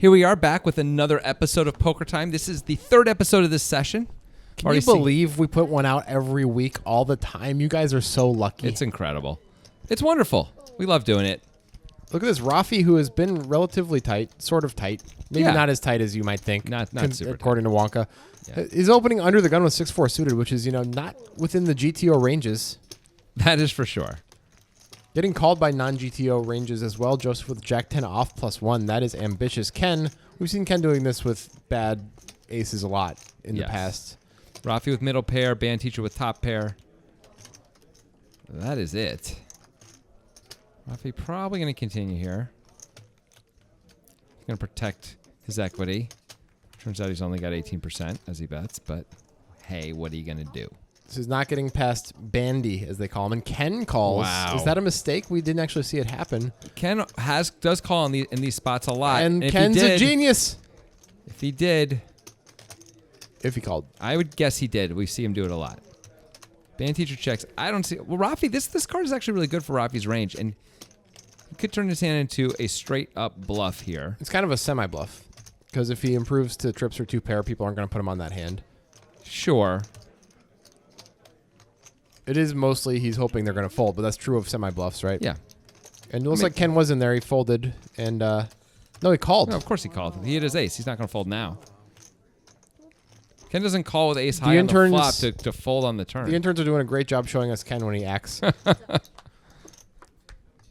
Here we are back with another episode of Poker Time. This is the third episode of this session. Can you believe we put one out every week all the time? You guys are so lucky. It's incredible. It's wonderful. We love doing it. Look at this. Rafi, who has been relatively tight, sort of tight. Maybe not as tight as you might think. Not super according to Wonka. Yeah. Is opening under the gun with 6-4 suited, which is, not within the GTO ranges. That is for sure. Getting called by non-GTO ranges as well. Joseph with Jack-10 off +1. That is ambitious. Ken, we've seen Ken doing this with bad aces a lot in the past. Rafi with middle pair, band teacher with top pair. That is it. Rafi probably going to continue here. He's going to protect his equity. Turns out he's only got 18% as he bets, but hey, what are you going to do? This is not getting past Bandy, as they call him, and Ken calls. Wow. Is that a mistake? We didn't actually see it happen. Ken does call in these spots a lot. And Ken's a genius. If he did... If he called. I would guess he did. We see him do it a lot. Band teacher checks. I don't see... Well, Rafi, this card is actually really good for Rafi's range, and he could turn his hand into a straight-up bluff here. It's kind of a semi-bluff, because if he improves to trips or two pair, people aren't going to put him on that hand. Sure. It is mostly he's hoping they're going to fold, but that's true of semi-bluffs, right? Yeah. And it looks like Ken was in there. He folded, and no, he called. No, of course he called. He hit his ace. He's not going to fold now. Ken doesn't call with ace high on the flop to fold on the turn. The interns are doing a great job showing us Ken when he acts.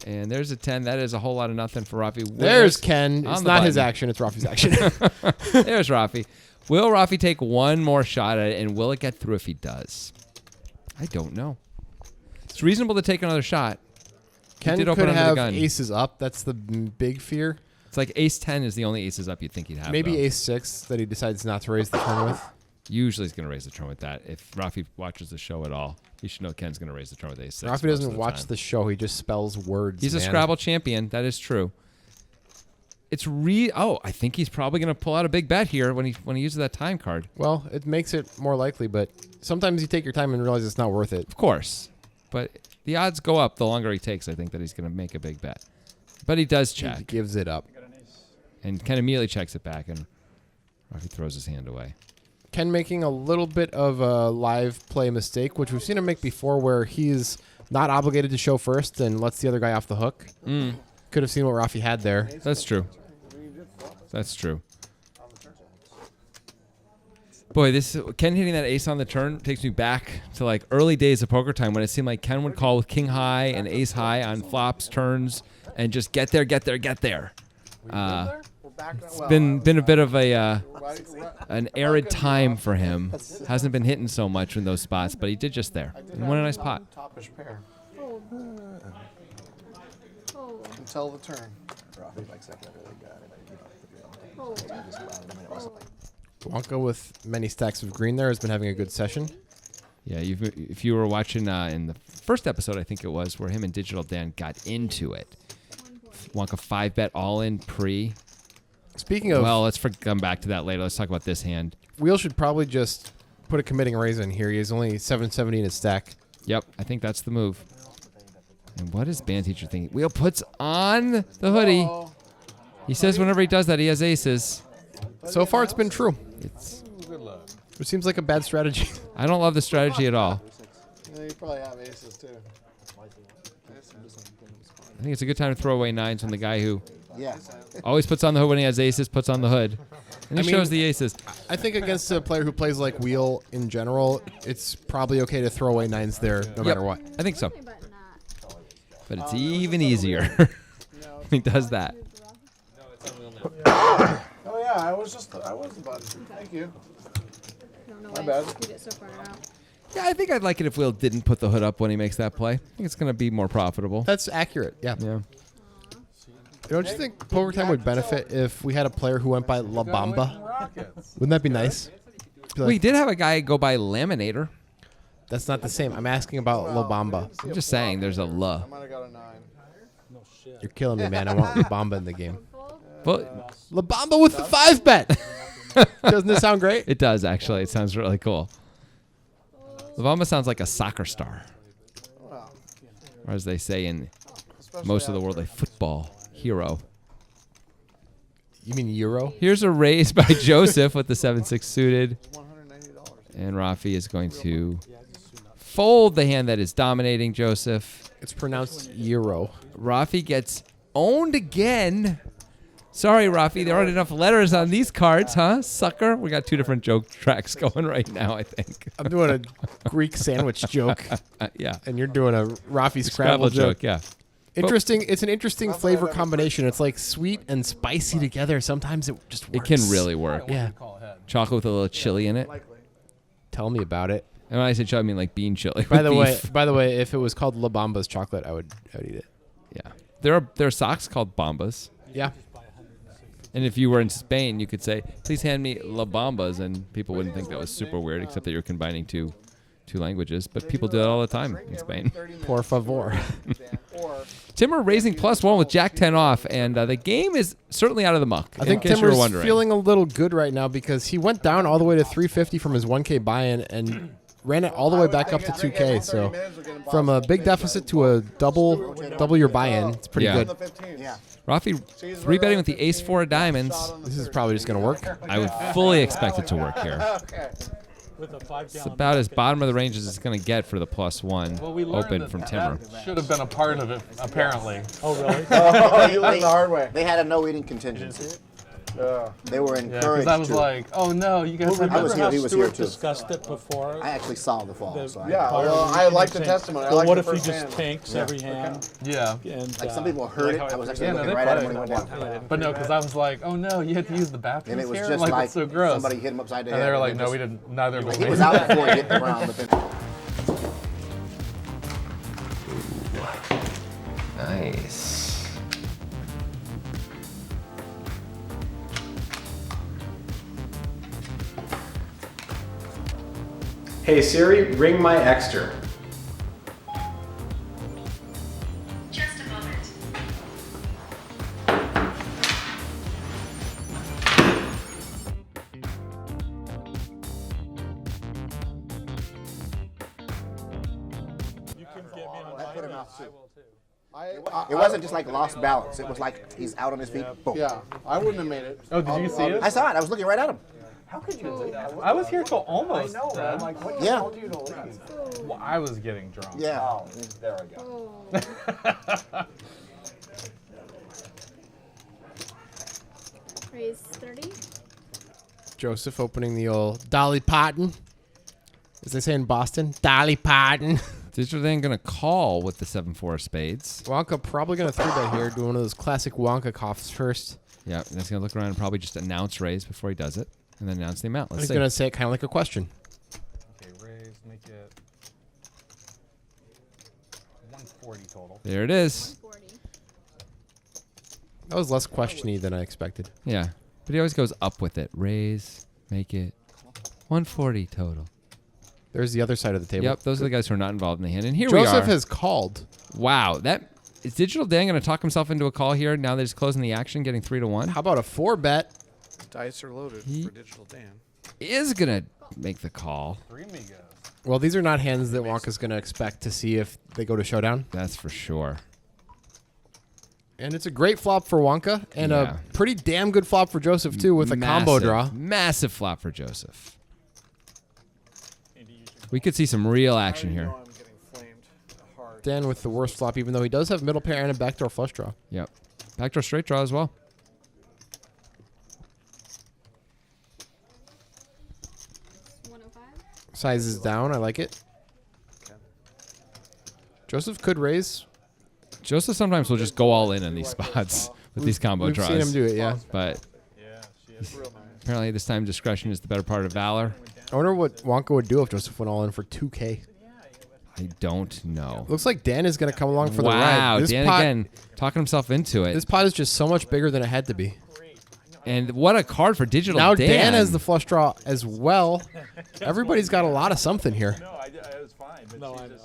And there's a 10. That is a whole lot of nothing for Rafi. There's Ken. It's not his action. It's Rafi's action. There's Rafi. Will Rafi take one more shot at it, and will it get through if he does? I don't know. It's reasonable to take another shot. Ken could have aces up. That's the big fear. It's like ace 10 is the only aces up you'd think he'd have. Maybe ace 6 that he decides not to raise the turn with. Usually he's going to raise the turn with that. If Rafi watches the show at all, he should know Ken's going to raise the turn with ace 6. Rafi doesn't watch the show. He just spells words. He's a Scrabble champion. That is true. It's I think he's probably going to pull out a big bet here when he uses that time card. Well, it makes it more likely, but sometimes you take your time and realize it's not worth it. Of course. But the odds go up the longer he takes, I think, that he's going to make a big bet. But he does check. He gives it up. And Ken immediately checks it back, and Rafi throws his hand away. Ken making a little bit of a live play mistake, which we've seen him make before, where he's not obligated to show first and lets the other guy off the hook. Could have seen what Rafi had there. That's true. That's true. Boy, Ken hitting that ace on the turn takes me back to like early days of Poker Time when it seemed like Ken would call with king high and ace high on flops, turns, and just get there. It's been a bit of an arid time for him. Hasn't been hitting so much in those spots, but he did just there. And won a nice pot. Topish pair. Can tell the turn. Wonka with many stacks of green there has been having a good session. Yeah, if you were watching in the first episode, I think it was, where him and Digital Dan got into it. Wonka 5-bet all in pre. Speaking of... Well, let's come back to that later. Let's talk about this hand. Wheel should probably just put a committing raise in here. He has only 770 in his stack. Yep, I think that's the move. And what is Band Teacher thinking? Wheel puts on the hoodie. He says whenever he does that, he has aces. So far, it's been true. It seems like a bad strategy. I don't love the strategy at all. Yeah, you probably have aces, too. I think it's a good time to throw away nines when the guy who Yeah. always puts on the hood when he has aces puts on the hood. And he shows the aces. I think against a player who plays like Wheel in general, it's probably okay to throw away nines there no matter what. I think so. But it's even easier when he does that. Oh, yeah, I was about to. Thank you. My bad. Yeah, I think I'd like it if Will didn't put the hood up when he makes that play. I think it's going to be more profitable. That's accurate, yeah. Yeah. Don't you think Poker Time would benefit if we had a player who went by La Bamba? Wouldn't that be nice? We did have a guy go by Laminator. That's not the same. I'm asking about La Bamba. I'm just saying there's a La. I might have got a 9. You're killing me, man. I want La Bamba in the game. But La Bamba with the 5-bet. Doesn't it sound great? It does, actually. It sounds really cool. La Bamba sounds like a soccer star. Or as they say in most of the world, a football hero. You mean euro? Here's a raise by Joseph with the 7-6 suited. $190. And Rafi is going to fold the hand that is dominating Joseph. It's pronounced euro. Rafi gets owned again. Sorry, Rafi, there aren't enough letters on these cards, huh, sucker? We got 2 different joke tracks going right now, I think. I'm doing a Greek sandwich joke, Yeah. and you're doing a Rafi Scrabble joke. Yeah. Interesting. It's an interesting flavor combination. It's like sweet and spicy together. Sometimes it just works. It can really work. Yeah. Chocolate with a little chili in it. Tell me about it. And when I say chili, I mean like bean chili. By with the beef. way, if it was called La Bamba's chocolate, I would eat it. Yeah. There are socks called Bombas. Yeah. And if you were in Spain, you could say, please hand me La Bambas, and people wouldn't think that was super weird, except that you're combining two languages. But people do that all the time in Spain. Por favor. Timmer raising +1 with Jack 10 off, and the game is certainly out of the muck. I think in case you were Timmer's wondering. feeling a little good right now because he went down all the way to 350 from his 1K buy-in and ran it all the way back up to 2K. So from a big deficit to a double your buy-in, it's pretty Yeah. good. Yeah. Rafi 3-betting with the ace-4 of diamonds. This is probably just going to work. I would fully expect it to work here. Okay. With a 5 It's about as bottom of the range as it's going to get for the +1 open from Timmer. Should have been a part of it, apparently. Oh, really? Oh, you learned the hard way. They had a no eating contingency. They were Yeah, encouraged because I was to. like, oh no, you guys have I was here. He was here too. Discussed it before. I actually saw the fall. So Yeah, I, well, I like the testimony. I Well, like what the if he first just hand. tanks every hand? Yeah. And, like some people heard it. I was actually Yeah, no, looking they right at him probably when he went down. But no, because I was like, oh no, you had to use the bathrooms And it was here? just Like, like it's so gross. somebody hit him upside the And head. they were and like, it no, just- we didn't. Neither of us. He was out before he hit the ground, but then. Nice. Hey Siri, ring my extra. Just a moment. You can get me on I put him my out too. It wasn't just like lost balance. It was like he's out on his feet. Boom. Yeah, I wouldn't have made it. Oh, did you see it? I saw it. I was looking right at him. I was here till almost. Fred. Yeah. Well, I was getting drunk. Yeah. Raise 30. Joseph opening the old Dolly Parton. As they say in Boston, Dolly Parton. Digital Dan going to call with the 7-4 of spades. Wonka probably going to 3-bet here, doing one of those classic Wonka coughs first. Yeah, and he's going to look around and probably just announce raise before he does it, and then announce the amount. Let's He's see. going to say it kind of like a question. Okay, raise, make it 140 total. There it is. 40. That was less questiony than I expected. Yeah, but he always goes up with it. Raise, make it 140 total. There's the other side of the table. Yep, those are the guys who are not involved in the hand. And here Joseph we are. has called. Wow, is Digital Dan going to talk himself into a call here now that he's closing the action, getting 3-1? How about a 4-bet? Dice are loaded He- for Digital Dan. Is going to make the call. 3 amigos. Well, these are not hands that Wonka's going to expect to see if they go to showdown. That's for sure. And it's a great flop for Wonka and Yeah. a pretty damn good flop for Joseph, too, with a combo draw. Massive flop for Joseph. We could see some real action I here. know I'm getting flamed hard. Dan with the worst flop, even though he does have middle pair and a backdoor flush draw. Yep. Backdoor straight draw as well. It's 105. Size is down. I like it. Joseph could raise. Joseph sometimes will just go all in these spots with these combo We've draws. seen him do it, yeah. But apparently this time discretion is the better part of valor. I wonder what Wonka would do if Joseph went all in for 2K. I don't know. Looks like Dan is going to come along for the Wow, ride. This Dan pot, again talking himself into it. This pot is just so much bigger than it had to be. And what a card for Digital Now Dan. Dan has the flush draw as well. Everybody's got a lot of something here. No, I was fine. But No, I know.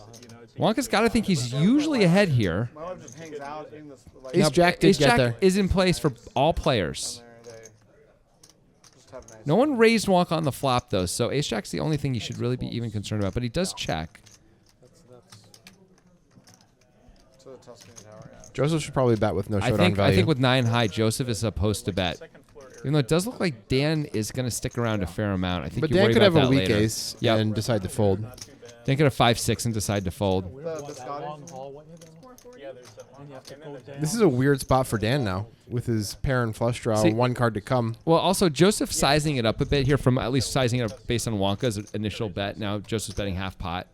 Wonka's got to think he's usually ahead here. My wife just hangs out in this. Like, Ace Jack did Ace get Jack there. is in place for all players. there, they just have nice. No one raised Wonka on the flop, though, so Ace Jack's the only thing he should really be even concerned about. But he does check. To the Tuscany Tower, yeah. Joseph should probably bet with no I showdown think value. with 9 high, Joseph is supposed to bet. Even though it does look like Dan is going to stick around a fair amount. I think But you Dan worry could about have a that weak later. ace Yep. and decide to fold. Dan could have 5-6 and decide to fold. The That biscotti. long hallway there. 440. And you have to go down. This is a weird spot for Dan now with his pair and flush draw, See- one card to come. Well, also, Joseph sizing it up a bit here from at least sizing it up based on Wonka's initial bet. Now Joseph's betting half pot.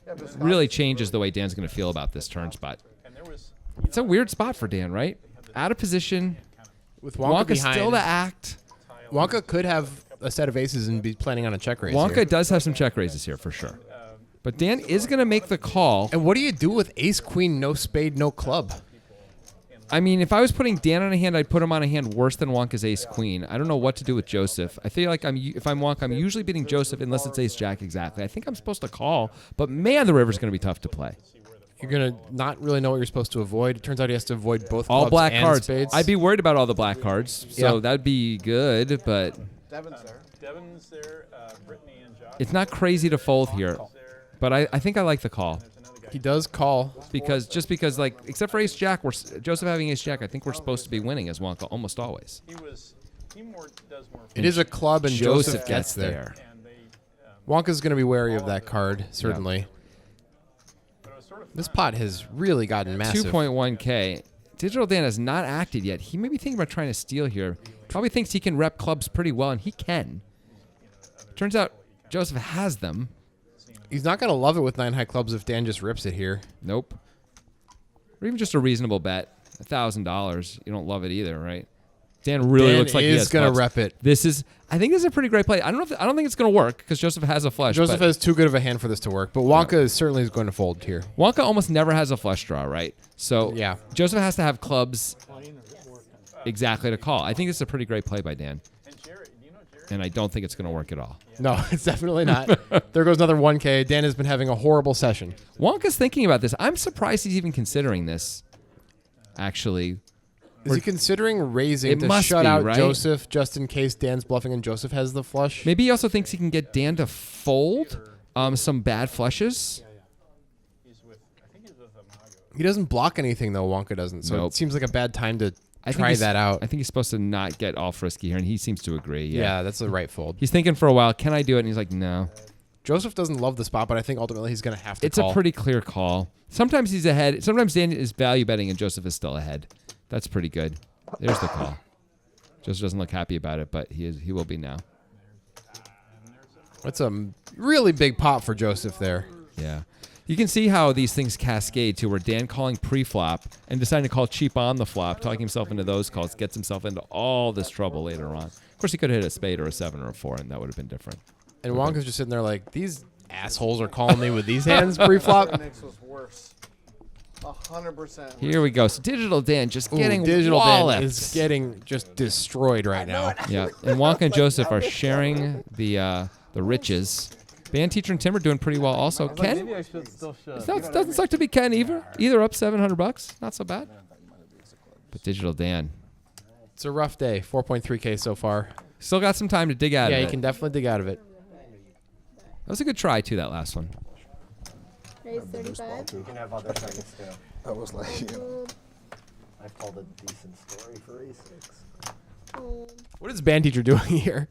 Yeah, biscotti. Really changes the way Dan's going to feel about this turn spot. It's a weird spot for Dan, right? Out of position. With Wonka Wonka behind, still to act. Wonka could have a set of aces and be planning on a check raise Wonka here. does have some check raises here for sure. But Dan is going to make the call. And what do you do with ace, queen, no spade, no club? I mean, if I was putting Dan on a hand, I'd put him on a hand worse than Wonka's ace queen. I don't know what to do with Joseph. I feel like if I'm Wonka, I'm usually beating Joseph unless it's ace jack exactly. I think I'm supposed to call, but man, the river's going to be tough to play. You're going to not really know what you're supposed to avoid. It turns out he has to avoid both All clubs black and cards. spades. I'd be worried about all the black cards, so Yeah. that'd be good, but Devin's there. Devin's there, Brittany and Josh. it's not crazy to fold here. But I think I like the call He does call. because like except for ace jack, Joseph having ace jack, I think we're supposed to be winning as Wonka almost always. He does more. It is a club, and Joseph gets there. there. And they, Wonka's going to be wary of that card, certainly. but it was sort of This pot has really gotten massive. 2.1K. Digital Dan has not acted yet. He may be thinking about trying to steal here. Probably thinks he can rep clubs pretty well, and he can. Turns out Joseph has them. He's not going to love it with 9 high clubs if Dan just rips it here. Nope. Or even just a reasonable bet. $1,000. You don't love it either, right? Dan really Dan looks like he is has going to clubs. rep it. I think this is a pretty great play. I don't think it's going to work because Joseph has a flush. Joseph but has too good of a hand for this to work, but Wonka is certainly going to fold here. Wonka almost never has a flush draw, right? So Yeah. Joseph has to have clubs exactly to call. I think this is a pretty great play by Dan. And I don't think it's going to work at all. No, it's definitely not. There goes another 1K. Dan has been having a horrible session. Wonka's thinking about this. I'm surprised he's even considering this, actually. Is he considering raising It to must shut be, out right? Joseph just in case Dan's bluffing and Joseph has the flush? Maybe he also thinks he can get Dan to fold some bad flushes. He doesn't block anything, though, Wonka doesn't. So Nope. it seems like a bad time to I think try he's- that out. I think he's supposed to not get all frisky here, and he seems to agree. Yeah, that's the right fold. He's thinking for a while, can I do it? And he's like, no. Joseph doesn't love the spot, but I think ultimately he's going to have to It's call. a pretty clear call. Sometimes he's ahead. Sometimes Dan is value betting, and Joseph is still ahead. That's pretty good. There's the call. Joseph doesn't look happy about it, but he will be now. That's a really big pot for Joseph there. Yeah. You can see how these things cascade to where Dan calling pre-flop and deciding to call cheap on the flop, talking himself into those calls, gets himself into all this trouble later on. Of course, he could have hit a spade or a 7 or a 4, and that would have been different. And Wonka's just sitting there like, these assholes are calling me with these hands pre-flop. Nick's was worse. 100%. Here we go. So Digital Dan just getting Digital walloped. Dan is getting just destroyed right now. Yeah, and Wonka and Joseph are sharing the riches. Band teacher and Tim are doing pretty well also. Ken, maybe I should still should. doesn't suck to be Ken either up $700. Not so bad. But Digital Dan It's a rough day. 4.3K so far. still got some time to dig out Yeah, of you it. can definitely dig out of it. That was a good try too. That last one. Raise 35. You can have other seconds too. That was like, Fold. I've told a decent story for A6. Fold. What is band teacher doing here?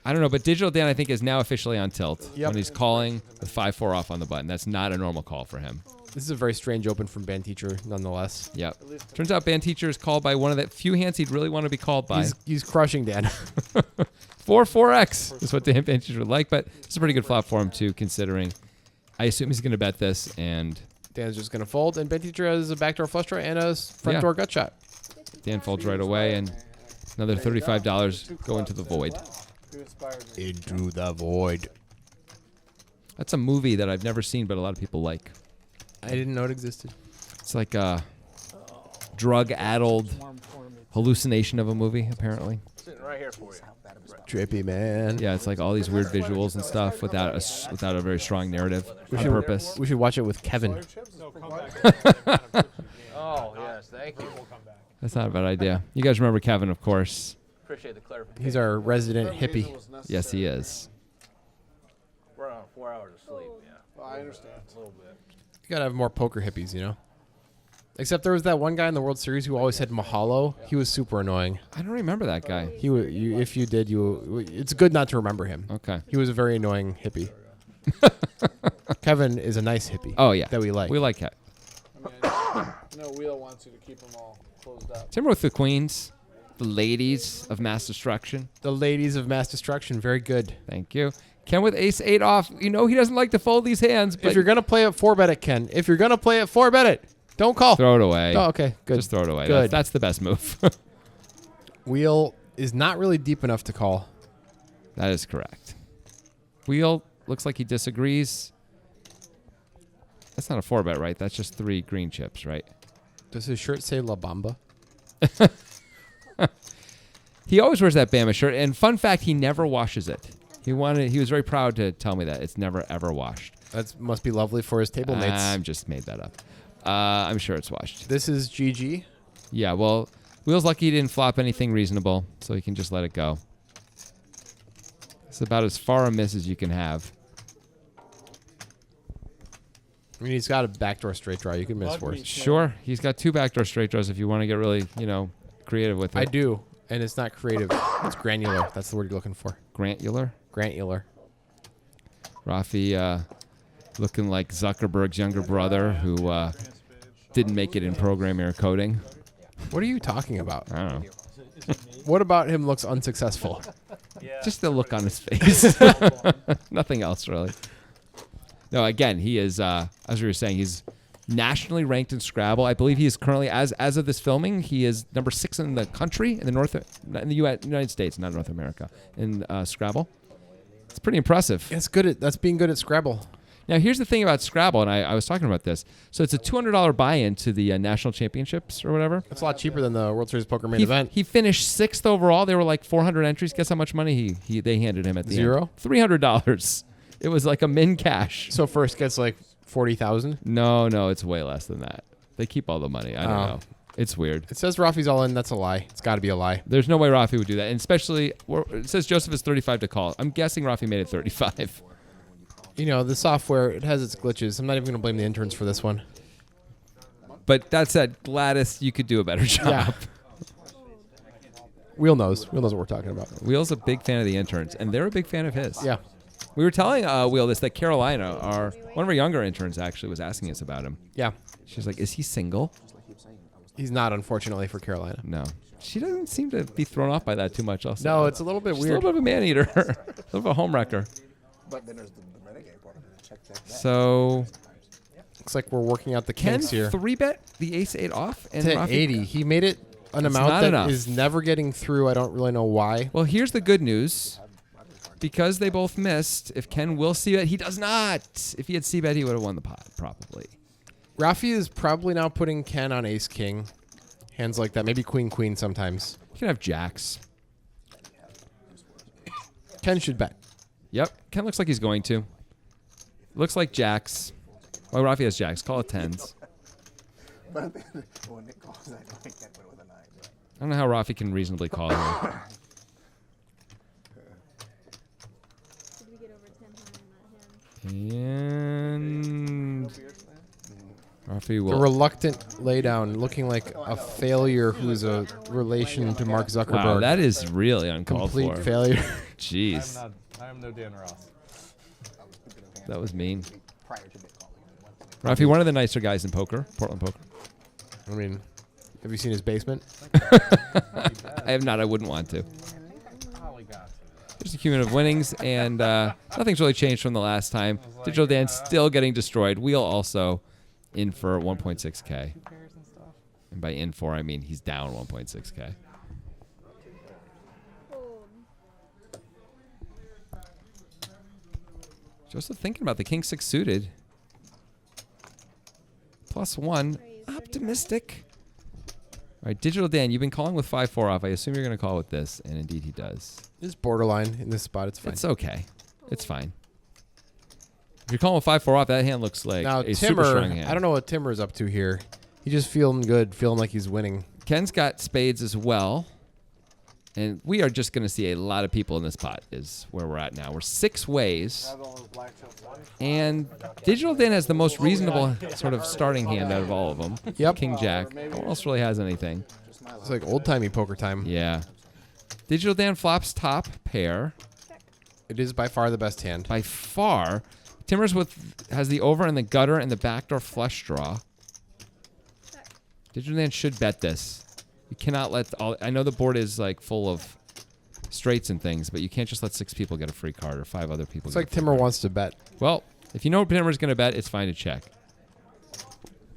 I don't know, but Digital Dan I think is now officially on tilt Yep. when he's calling with 5-4 off on the button. That's not a normal call for him. This is a very strange open from band teacher, nonetheless. Yep. Turns out band teacher is called by one of the few hands he'd really want to be called by. He's crushing Dan. 4-4x is what the band teacher would like, but it's a pretty good flop for him too, considering. I assume he's going to bet this, and Dan's just going to fold, and band teacher has a backdoor flush draw and a front Yeah. door gut shot. Dan folds right away, and another $35 go into the void. you inspired me. Into the void. That's a movie that I've never seen, but a lot of people like. I didn't know it existed. It's like a drug-addled hallucination of a movie, apparently. Sitting right here for you. Trippy, man. Yeah, it's like all these weird visuals and stuff without a very strong narrative on purpose. We should watch it with Kevin. Oh, yes, thank you. That's not a bad idea. You guys remember Kevin, of course. Appreciate the clarification. He's our resident hippie. Yes, he is. We're on 4 hours of sleep, yeah. Well, I understand. A little bit. You gotta have more poker hippies, you know? Except there was that one guy in the World Series who always said mahalo. He was super annoying. I don't remember that guy. If you did, it's good not to remember him. Okay. He was a very annoying hippie. Kevin is a nice hippie. Oh, yeah. That we like. We like it. No, Wheel wants you to keep them all closed up. Timber with the queens. The ladies of mass destruction. The ladies of mass destruction. Very good. Thank you. Ken with ace 8 off. You know he doesn't like to fold these hands, but If you're gonna play it, 4-bet it, Ken. If you're gonna play it, 4-bet it. Don't call. throw it away. Oh, okay. Good. Just throw it away. Good. That's the best move. Wheel is not really deep enough to call. That is correct. Wheel looks like he disagrees. That's not a 4-bet, right? That's just 3 green chips, right? Does his shirt say La Bamba? He always wears that Bama shirt, and fun fact, he never washes it. He was very proud to tell me that it's never ever washed. That must be lovely for his table mates. I'm just made that up. I'm sure it's washed. This is GG. Yeah, well, Wheel's lucky he didn't flop anything reasonable, so he can just let it go. It's about as far a miss as you can have. I mean, he's got a backdoor straight draw. You can miss worse. Sure, he's got 2 backdoor straight draws if you want to get really, creative with it. I do, and it's not creative. It's granular. That's the word you're looking for. Grantular? Granular. Rafi looking like Zuckerberg's younger brother who didn't make it in programming or coding. What are you talking about? I don't know. What about him looks unsuccessful? Just the look on his face. Nothing else, really. No, again, he is, as we were saying, he's nationally ranked in Scrabble. I believe he is currently, as of this filming, he is number 6 in the country, in the United States, not North America, in Scrabble. It's pretty impressive. That's good. That's being good at Scrabble. Now, here's the thing about Scrabble, and I was talking about this. So it's a $200 buy-in to the national championships or whatever. That's a lot cheaper than the World Series Poker main event. He finished 6th overall. There were like 400 entries. Guess how much money they handed him at the Zero? end? $300. It was like a min cash. So first gets like 40,000. No, it's way less than that. They keep all the money. I don't know. It's weird. It says Rafi's all in. That's a lie. It's got to be a lie. There's no way Rafi would do that. And especially, it says Joseph is 35 to call. I'm guessing Rafi made it 35. You know, the software, it has its glitches. I'm not even going to blame the interns for this one. But that said, Gladys, you could do a better job. Yeah. Wheel knows. Wheel knows what we're talking about. Wheel's a big fan of the interns, and they're a big fan of his. Yeah. We were telling Wheel this, that Carolina, one of our younger interns actually was asking us about him. Yeah. She's like, is he single? He's not, unfortunately, for Carolina. No. She doesn't seem to be thrown off by that too much. Also. No, it's a little bit She's weird. a little bit of a man-eater. A little bit of a home wrecker. But then there's the renegade part of it. Check that. So Looks like we're working out the Ken kinks here. 3-bet the ace 8 off and To Rafi- 80. He made it an That's amount not that enough. is never getting through. I don't really know why. Well, here's the good news. Because they both missed, if Ken will c-bet, he does not. If he had c-bet, he would have won the pot, probably. Rafi is probably now putting Ken on ace king. Hands like that. Maybe queen queen sometimes. You can have jacks. Ken should bet. Yep. Ken looks like he's going to. Looks like jacks. Well, Rafi has jacks. Call it 10s. But when Nick calls that, I can't put it with a 9. Right? I don't know how Rafi can reasonably call him. Did we get over 10 high on that hand? And Rafi A will. reluctant laydown, looking like a failure who's a relation to Mark Zuckerberg. Wow, that is really uncalled complete for. failure. Jeez, I am no Dan Ross. that was mean. Prior to Nick calling. Rafi, one of the nicer guys in poker, Portland poker. I mean, have you seen his basement? I have not. I wouldn't want to. There's a cumulative winnings, and nothing's really changed from the last time. Digital Dan still getting destroyed. Wheel also in for 1.6K. And by in for, I mean he's down 1.6K. Joseph thinking about the king 6 suited. +1. Optimistic. All right, Digital Dan, you've been calling with 5-4 off. I assume you're going to call with this, and indeed he does. It's borderline in this spot. It's fine. It's okay. It's fine. If you're calling with 5-4 off, that hand looks like Now, a super Timmer, strong hand. I don't know what Timmer's up to here. He's just feeling good, feeling like he's winning. Ken's got spades as well. And we are just going to see a lot of people in this pot is where we're at now. We're 6 ways. And Digital Dan has the most reasonable sort of starting hand out of all of them. Yep. King Jack. No one else really has anything. It's like old-timey poker time. Yeah. Digital Dan flops top pair. It is by far the best hand. By far. Timbers has the over and the gutter and the backdoor flush draw. Digital Dan should bet this. You cannot let I know the board is like full of straights and things, but you can't just let 6 people get a free card or 5 other people. It's like Timmer wants to bet. Well, if you know what Timmer's going to bet, it's fine to check.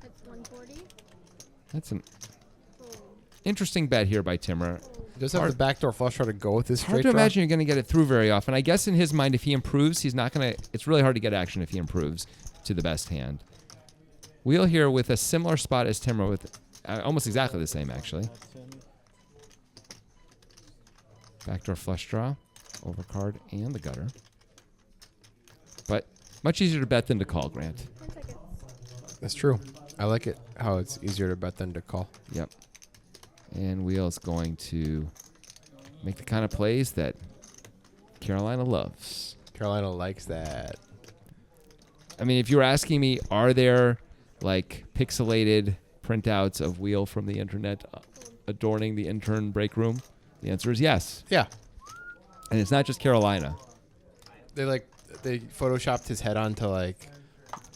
That's 140. That's an interesting bet here by Timmer. He does have the backdoor flush draw to go with his Hard straight to draw. imagine you're going to get it through very often. I guess in his mind, if he improves, he's not going to. It's really hard to get action if he improves to the best hand. Wheel here with a similar spot as Timmer with almost exactly the same, actually. Backdoor flush draw, overcard, and the gutter. But much easier to bet than to call, Grant. 10 seconds. That's true. I like it how it's easier to bet than to call. Yep. And Wheel's going to make the kind of plays that Carolina loves. Carolina likes that. I mean, if you were asking me, are there like pixelated printouts of Wheel from the internet adorning the intern break room? The answer is yes. Yeah. And it's not just Carolina. They photoshopped his head onto like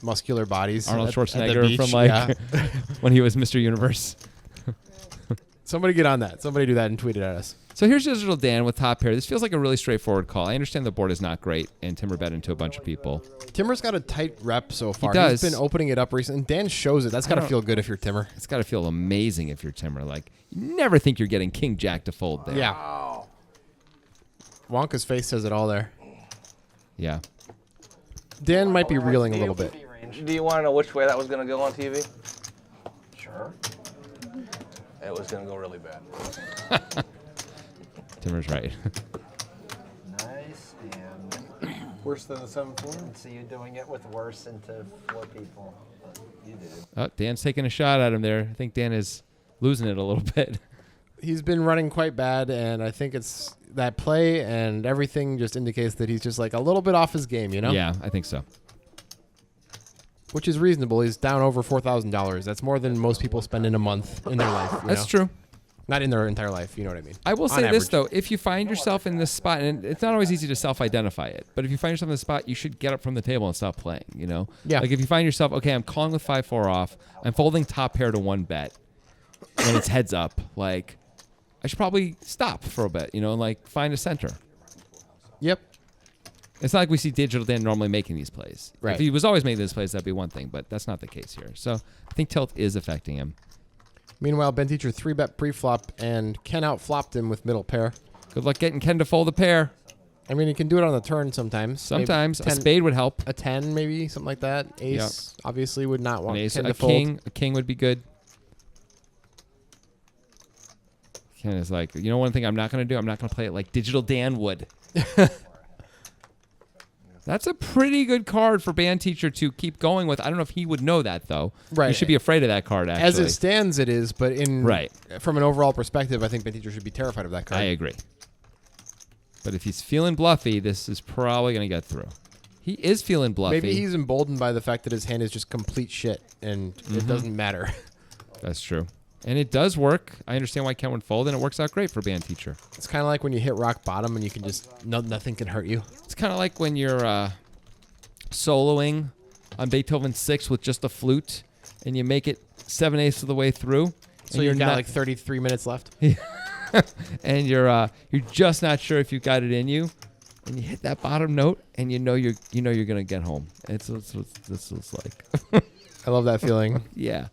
muscular bodies. Arnold at the Schwarzenegger beach. from like Yeah. when he was Mr. Universe. Somebody get on that. Somebody do that and tweet it at us. So here's Digital Dan with top pair. This feels like a really straightforward call. I understand the board is not great, and Timber bet into a bunch of people. Timmer's got a tight rep so far. does. He's been opening it up recently, and Dan shows it. That's got to feel good if you're Timmer. It's got to feel amazing if you're Timber. Like, you never think you're getting King Jack to fold there. Yeah. Wonka's face says it all there. Yeah. Dan might be reeling a little bit. Do you want to know which way that was going to go on TV? Sure. It was going to go really bad. Timber's right. Nice. And Worse than the 7-4. so you're doing it with worse into 4 people. You did. Oh, Dan's taking a shot at him there. I think Dan is losing it a little bit. He's been running quite bad, and I think it's that play and everything just indicates that he's just like a little bit off his game, you know? Yeah, I think so. Which is reasonable. He's down over $4,000. That's more than most people spend in a month in their life. You That's know? true. Not in their entire life, you know what I mean? I will On say this, average. though. If you find yourself in this spot, and it's not always easy to self-identify it, but if you find yourself in this spot, you should get up from the table and stop playing, you know? Yeah. Like if you find yourself, okay, I'm calling with 5-4 off. I'm folding top pair to 1 bet when it's heads up. Like, I should probably stop for a bit, you know, and like find a center. Yep. It's not like we see Digital Dan normally making these plays. Right. If he was always making these plays, that'd be one thing, but that's not the case here. So I think tilt is affecting him. Meanwhile, Ben Teacher 3-bet pre-flop, and Ken out-flopped him with middle pair. Good luck getting Ken to fold a pair. I mean, he can do it on the turn sometimes. Maybe Sometimes 10 a spade would help. A 10, maybe, something like that. Ace, obviously, would not An want ace, Ken a to fold. king would be good. Ken is like, you know, one thing I'm not going to do? I'm not going to play it like Digital Dan would. That's a pretty good card for Band Teacher to keep going with. I don't know if he would know that, though. Right. You should be afraid of that card, actually. As it stands, it is, but Right. from an overall perspective, I think Ben Teacher should be terrified of that card. I agree. But if he's feeling bluffy, this is probably going to get through. He is feeling bluffy. Maybe he's emboldened by the fact that his hand is just complete shit, and it doesn't matter. That's true. And it does work. I understand why Ken would fold, and it works out great for Band Teacher. It's kind of like when you hit rock bottom and you can just, nothing can hurt you. It's kind of like when you're soloing on Beethoven 6 with just a flute, and you make it 7/8 of the way through. So you've got like 33 minutes left. and you're just not sure if you got it in you, and you hit that bottom note, and you know you're gonna get home. It's what this looks like. I love that feeling. Yeah,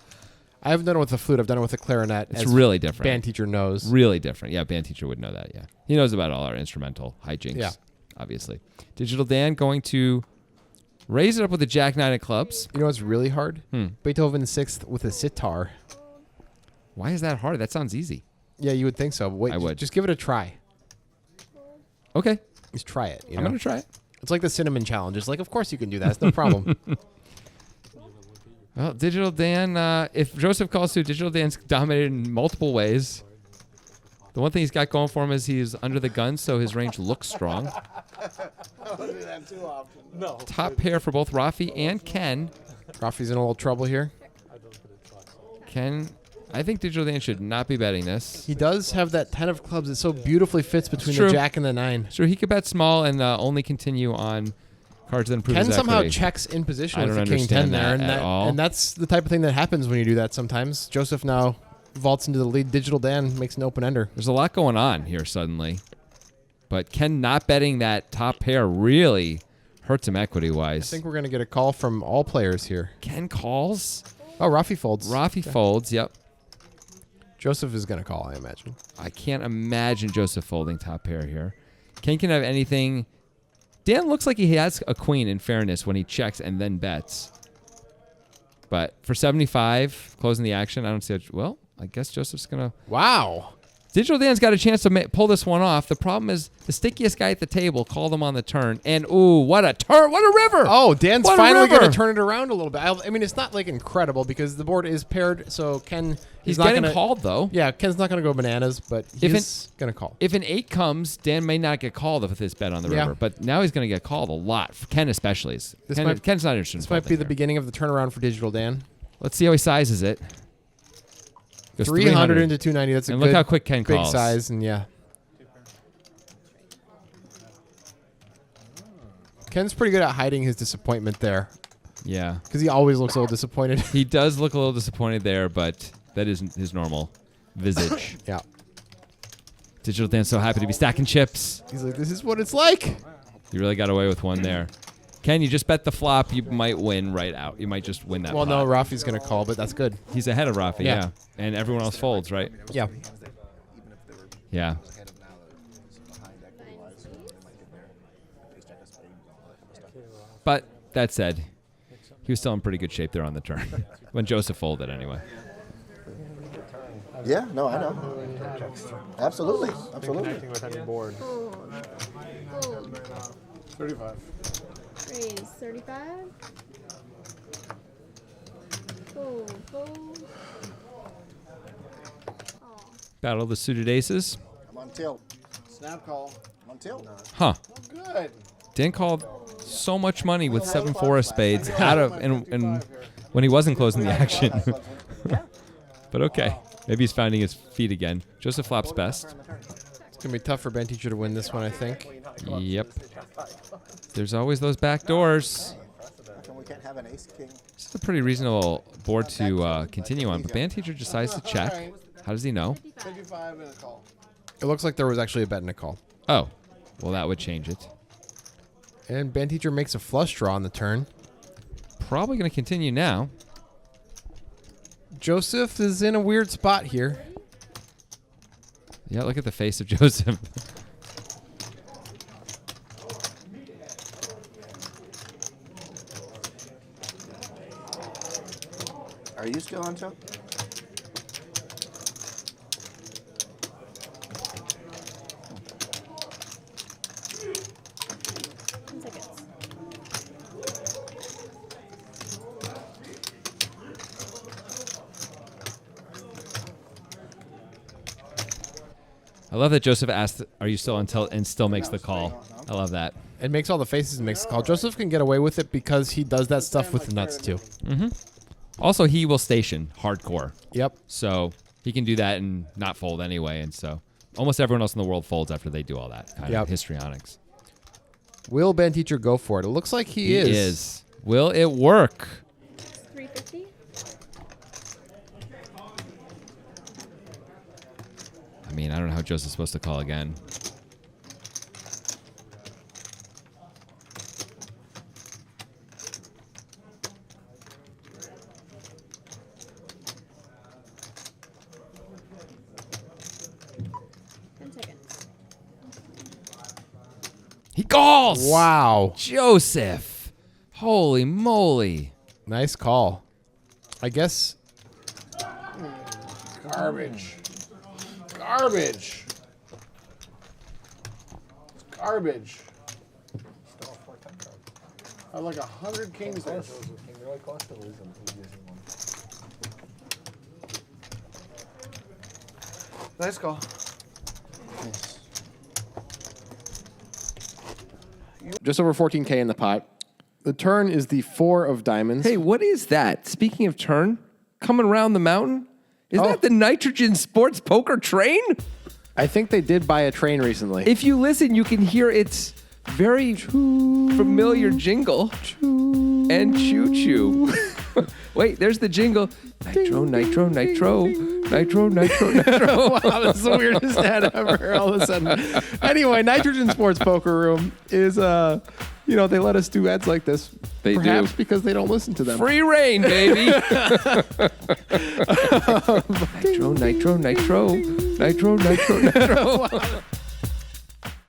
I haven't done it with the flute. I've done it with the clarinet. it's as really different. Band Teacher knows. Really different. Yeah, Band Teacher would know that. Yeah, he knows about all our instrumental hijinks. Yeah. Obviously. Digital Dan going to raise it up with the Jack 9 of clubs. You know what's really hard? Hmm. Beethoven 6th with a sitar. Why is that hard? That sounds easy. Yeah, you would think so. But wait, I would. Just give it a try. Okay, Just try it. You I'm know? gonna try it. It's like the cinnamon challenge. It's like, of course you can do that. It's no problem. Well, Digital Dan, if Joseph calls to, Digital Dan's dominated in multiple ways. The one thing he's got going for him is he's under the gun, so his range looks strong. I don't do that too often. No. Top pair for both Rafi and Ken. Rafi's in a little trouble here. Ken, I think Digital Dan should not be betting this. He does have that 10 of clubs that so beautifully fits between the true. jack and the 9. Sure, he could bet small and only continue on cards that improve Ken his somehow equity. checks in position I with don't the king 10 understand there, that and at all. and that's the type of thing that happens when you do that sometimes. Joseph now vaults into the lead. Digital Dan makes an open ender. There's a lot going on here suddenly. But Ken not betting that top pair really hurts him I equity-wise. think we're going to get a call from all players here. Ken calls. Oh, Rafi folds. Rafi folds, yep. Joseph is going to call, I imagine. I can't imagine Joseph folding top pair here. Ken can have anything. Dan looks like he has a queen, in fairness, when he checks and then bets. But for 75, closing the action, I don't see well, I guess Joseph's going to... Wow. Digital Dan's got a chance to pull this one off. The problem is the stickiest guy at the table called him on the turn. And, ooh, what a turn. What a river. Oh, Dan's What a finally going river. to turn it around a little bit. I mean, it's not like incredible because the board is paired, so Ken... He's not getting gonna, called, though. Yeah, Ken's not going to go bananas, but he's going to call. If an 8 comes, Dan may not get called with this bet on the Yeah. river. But now he's going to get called a lot. Ken especially. Ken's not interested in This might be folding the here. beginning of the turnaround for Digital Dan. Let's see how he sizes it. Goes 300 into 290. That's a And good look how quick Ken big calls. size, and yeah. Ken's pretty good at hiding his disappointment there Yeah. because he always looks a little disappointed. He does look a little disappointed there, but that isn't his normal visage. Yeah. Digital Dan's so happy to be stacking chips. He's like, this is what it's like. You really got away with one there. Ken, you just bet the flop. You might win right out. You might just win that Well, pot. no, Rafi's going to call, but that's good. He's ahead of Rafi, Yeah. yeah. And everyone else folds, right? Yeah. Yeah. But that said, he was still in pretty good shape there on the turn. When Joseph folded, anyway. Yeah, no, I know. Absolutely, absolutely. Connecting with any board. Fold. Fold. 35. Raise 35. Fold. Fold. Oh. Battle of the suited aces. I'm on tilt. Snap call. I'm on tilt. Huh. Good. Dan called so much money with 7-4 of spades out of and when he wasn't closing the action. But okay. Maybe he's finding his feet again. Joseph flops best. It's going to be tough for Ben Teacher to win this one, I think. Yep. There's always those back doors. How come we can't have an ace king? This is a pretty reasonable board to continue on, but Band Teacher decides to check. How does he know? 55 and a call. It looks like there was actually a bet and a call. Oh, well, that would change it. And Ben Teacher makes a flush draw on the turn. Probably going to continue now. Joseph is in a weird spot here. Yeah, look at the face of Joseph. Are you still on tilt? I love that Joseph asked, "Are you still on tilt?" and still makes the call. I love that. It makes all the faces and makes the call. Joseph can get away with it because he does that stuff with the nuts too. Also, he will station hardcore, Yep. so he can do that and not fold anyway. And so almost everyone else in the world folds after they do all that kind Yep. of histrionics. Will Ben Teacher go for it? It looks like he is. Will it work? 350. I mean, I don't know how Joseph's supposed to call again. He calls! Wow. Joseph! Holy moly. Nice call. I guess Garbage. Garbage. Garbage. I have like 100 kings there. Really close to losing one. Nice call. Just over 14K in the pot. The turn is the 4 of diamonds. Hey, what is that? Speaking of turn, coming around the mountain? Is Oh. that the Nitrogen Sports Poker train? I think they did buy a train recently. If you listen, you can hear its very familiar jingle. And choo-choo. Wait, there's the jingle. Nitro, nitro, nitro. Nitro, nitro, nitro. Wow, that's the weirdest ad ever. All of a sudden. Anyway, Nitrogen Sports Poker Room is, they let us do ads like this. They Perhaps do. because they don't listen to them. Free reign, baby. Nitro, nitro, nitro. Nitro, nitro, nitro.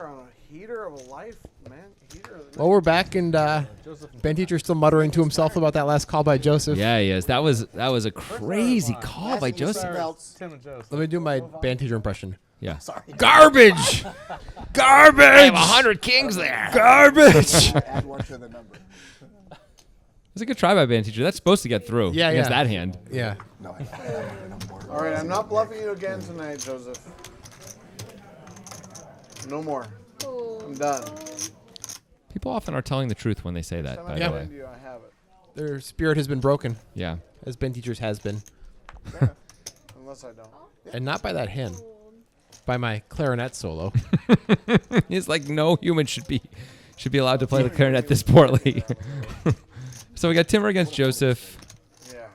On a heater of a life, man. Heater of the Well, we're back, and Ben Teacher's still muttering to himself about that last call by Joseph. Yeah, he is. That was a crazy call by Joseph. Tim and Joseph. Let me do my Ben Teacher impression. Yeah. Garbage! Garbage! I have 100 kings there. Garbage! Add one to the number. It's a good try by band teacher. That's supposed to get through. Yeah, against yeah. that hand. Yeah. No, I don't know more. All right, I'm not bluffing you again tonight, Joseph. No more. I'm done. People often are telling the truth when they say that, by Yeah. the way. You, I have it. Their spirit has been broken, Yeah. as Ben Teacher's has been. Unless I don't. And not by that hand. By my clarinet solo. It's like no human should be allowed to play the clarinet this poorly. So we got Timmer against Joseph, Yeah,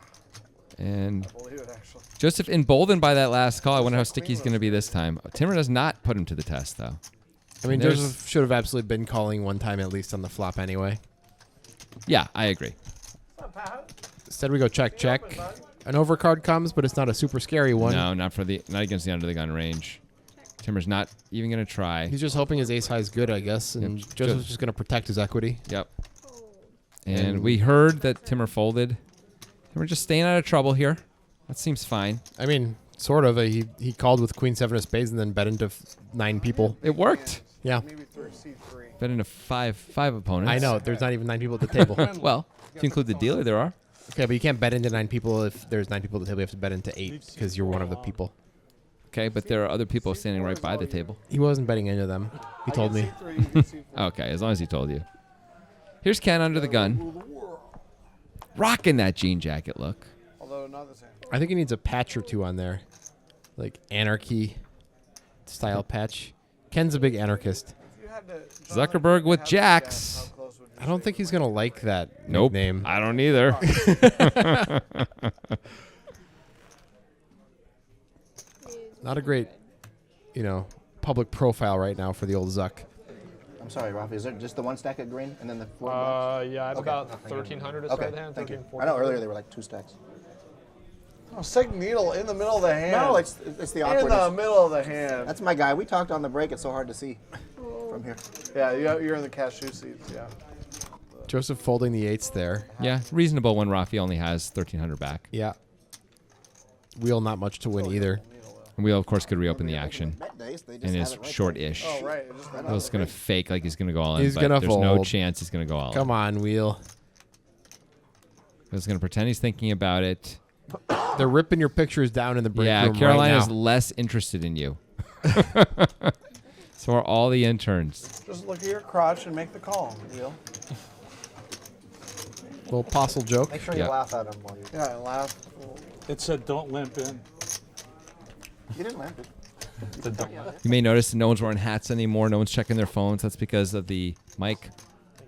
and believe it actually. Joseph emboldened by that last call. I wonder how sticky he's going to be this time. Timmer does not put him to the test, though. I mean, There's- Joseph should have absolutely been calling one time at least on the flop anyway. Yeah, I agree. Instead, we go check, check. An overcard comes, but it's not a super scary one. No, not against the under the gun range. Timmer's not even going to try. He's just hoping his ace high is good, I guess, and Yep. Joseph's just going to protect his equity. Yep. And we heard that Timmer folded. Timmer just staying out of trouble here. That seems fine. I mean, sort of. He called with Queen 7 of spades and then bet into 9 people. It worked. Yeah. Maybe C3. Bet into five opponents. I know. There's not even 9 people at the table. Well, if you include the dealer, there are. Okay, but you can't bet into 9 people if there's 9 people at the table. You have to bet into 8 because you're one of the people. Okay, but there are other people standing right by the table. He wasn't betting into them. He told me. C3, you get C4. Okay, as long as he told you. Here's Ken under the gun. Rocking that jean jacket look. Although not the same. I think he needs a patch or 2 on there. Like anarchy style patch. Ken's a big anarchist. If you had to, Zuckerberg with jacks. how close would you I don't think he's going to like that Nope. nickname. I don't either. Not a great, public profile right now for the old Zuck. I'm sorry, Rafi. Is there just the one stack at green and then the 4 blocks? Yeah, I have Okay. about 1,300 to start Okay, the hand. thank you. 13, I know 14. earlier they were like 2 stacks. Oh, sick needle in the middle of the hand. No, it's the in awkwardness. the middle of the hand. That's my guy. We talked on the break. It's so hard to see from here. Yeah, you're in the cashew seats. Yeah. Joseph folding the 8s there. Yeah, reasonable when Rafi only has 1,300 back. Yeah. Wheel not much to win either. And we, of course, could reopen the action. Bet days, they just And have is it right there. short-ish. Oh right. It just went He's going to fake like he's going to go all in. He's but gonna there's no fold. chance he's going to go all Come on, Wheel. in. He's going to pretend he's thinking about it. They're ripping your pictures down in the break Yeah, room Carolina right is now. less interested in you. So are all the interns. Just look at your crotch and make the call, Wheel. Little apostle joke. Make sure Yeah. you laugh at him while you. Yeah, and laugh. It said don't limp in. You didn't land it. You may notice that no one's wearing hats anymore. No one's checking their phones. That's because of the Mike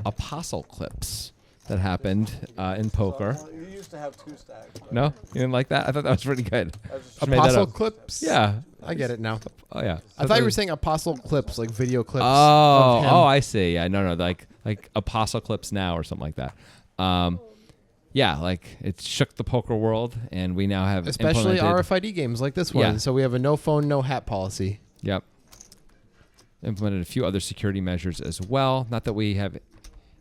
Apostle clips that happened in poker. You used to have 2 stacks. but No? You didn't like that? I thought that was pretty good. I just- Should made that Apostle up. clips? Yeah. I get it now. Oh, yeah. I thought you were saying apostle clips, like video clips. Oh, of him. I see. Yeah, no, like Apostle Clips Now or something like that. Yeah, like it shook the poker world, and we now have Especially implemented- RFID games like this one. Yeah. So we have a no phone, no hat policy. Yep. Implemented a few other security measures as well. Not that we have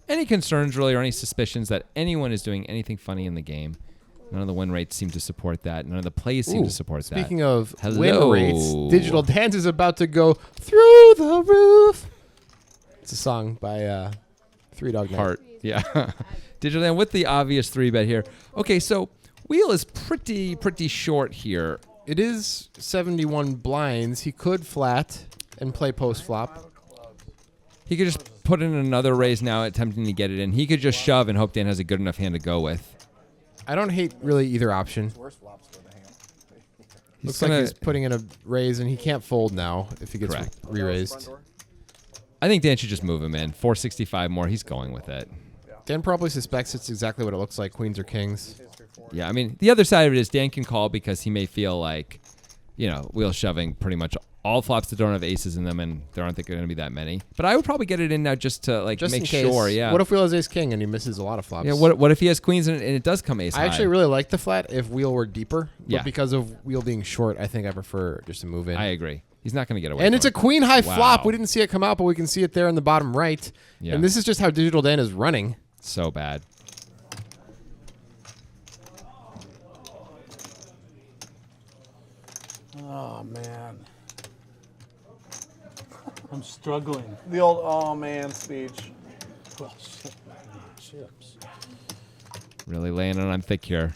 any concerns really or any suspicions that anyone is doing anything funny in the game. None of the win rates seem to support that. None of the plays seem to support that. Speaking of Hello. win rates, Digital Dance is about to go through the roof. It's a song by Three Dog Night. Heart. Yeah. Digital Dan with the obvious 3-bet here. Okay, so Wheel is pretty short here. It is 71 blinds. He could flat and play post flop. He could just put in another raise now, attempting to get it in. He could just shove and hope Dan has a good enough hand to go with. I don't hate really either option. Worst flops for the hand. Looks like he's putting in a raise, and he can't fold now if he gets Correct. re-raised. I think Dan should just move him in. 465 more. He's going with it. Dan probably suspects it's exactly what it looks like, queens or kings. Yeah, I mean, the other side of it is Dan can call because he may feel like, wheel shoving pretty much all flops that don't have aces in them, and there aren't going to be that many. But I would probably get it in now just to make in case. sure. Yeah. What if wheel has ace king and he misses a lot of flops? Yeah. What if he has queens and it does come ace high? I actually really like the flat if wheel were deeper. But Yeah. because of wheel being short, I think I prefer just to move in. I agree. He's not going to get away. And from it's a it. queen high Wow. flop. We didn't see it come out, but we can see it there in the bottom right. Yeah. And this is just how Digital Dan is running. So bad. Oh, man. I'm struggling. The old "oh man" speech. Well, shit, man. Chips. Really laying it on thick here.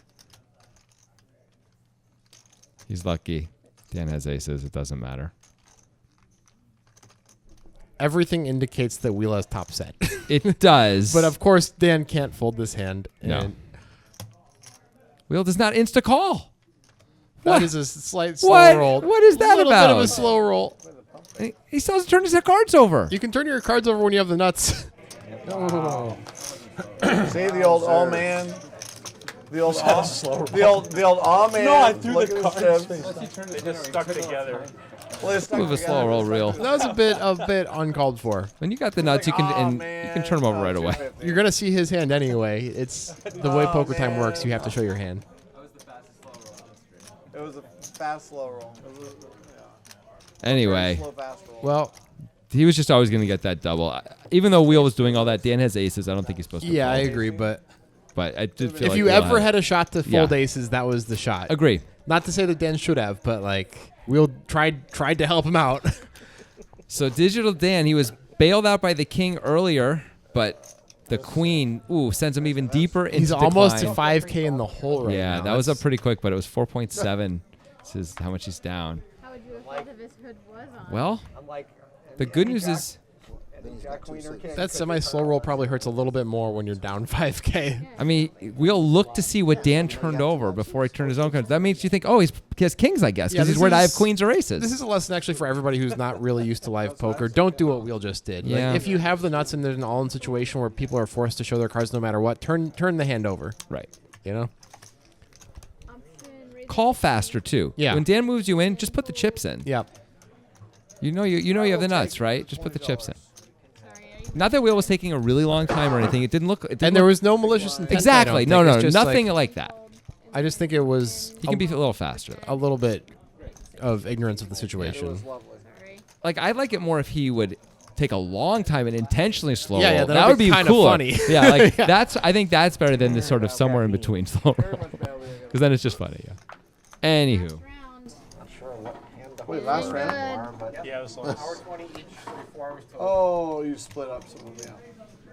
He's lucky. Dan has aces. It doesn't matter. Everything indicates that wheel has top set. It does. But of course, Dan can't fold this hand. No. And Wheel does not insta call. that is a slight slow What? roll. What is that a little bit of about? a slow roll. He still hasn't turned his cards over. You can turn your cards over when you have the nuts. See the old "oh man." The old the old "oh man." No, I threw Look the at his cards. chips. They just stuck together. Well, they stuck Move a slow together. roll reel. That was a bit uncalled for. When you got the nuts, you can you can turn them over right away. 250. You're gonna see his hand anyway. It's the way poker time works. You have to show your hand. It was a fast slow roll. It was Anyway, slow fast roll. Well, he was just always going to get that double. Even though Wheel was doing all that, Dan has aces. I don't think he's supposed to. yeah, I fold. agree. But But I did feel if like you Wheel ever had a shot to fold Yeah. aces, that was the shot. agree. Not to say that Dan should have, but Wheel tried to help him out. So Digital Dan, he was bailed out by the king earlier, but the queen, sends him even deeper into He's almost to decline. 5K in the hole right now. Yeah, that was up That's- pretty quick, but it was 4.7. This is how much he's down. How would you have felt if his hood was on? Well, I'm like, the good news is, That semi-slow roll probably hurts a little bit more when you're down 5K. I mean, we'll look to see what Dan turned over before he turned his own cards. That makes you think, he has kings, I guess, Yeah, because he's this worried I have is- queens or aces. This is a lesson actually for everybody who's not really used to live poker. Don't do what Wheel just did. Yeah. If you have the nuts and there's an all-in situation where people are forced to show their cards no matter what, turn the hand over. right. You know. Option, raise Call faster too. Yeah. When Dan moves you in, just put the chips in. Yeah. You know you have the nuts, right? Just put the chips in. Sorry, are you Not that Wheel was taking a really long time or anything. It didn't look. It didn't And there look- was no malicious intent. I exactly. don't No, think. It's just nothing like that. I just think it was He can be a little faster. Though. a little bit of ignorance of the situation. sorry? Like I'd like it more if he would take a long time and intentionally slow Yeah, yeah, roll. that That would would be be kinda cooler. funny. Yeah, like Yeah. I think that's better than this sort of somewhere in between slow roll. Because then it's just funny. Yeah. Anywho, Round. not sure what hand to Wait, hold last it round? for, but Yeah, it was last. hour 20 each, 4 hours total. Oh, you split up some of them.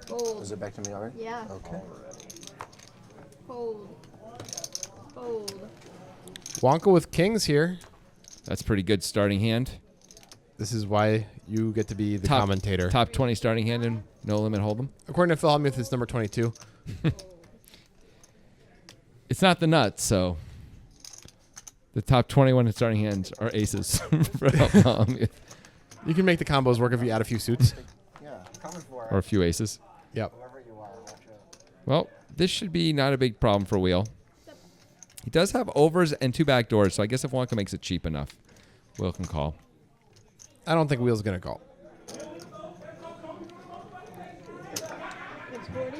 Fold. Is it back to me already? Yeah. Okay. Fold. Fold. Wonka with kings here. that's pretty good starting hand. This is why you get to be the Top- commentator. Top 20 starting hand and no limit hold'em. According to Phil Hellmuth, it's number 22. It's not the nuts, so the top 21 starting hands are aces. You can make the combos work if you add a few suits. Yeah, coming for or a few aces. Yep. whoever you are. Watch out. Well, this should be not a big problem for Wheel. He does have overs and 2 back doors, so I guess if Wonka makes it cheap enough, Wheel can call. I don't think Wheel's going to call. It's 40.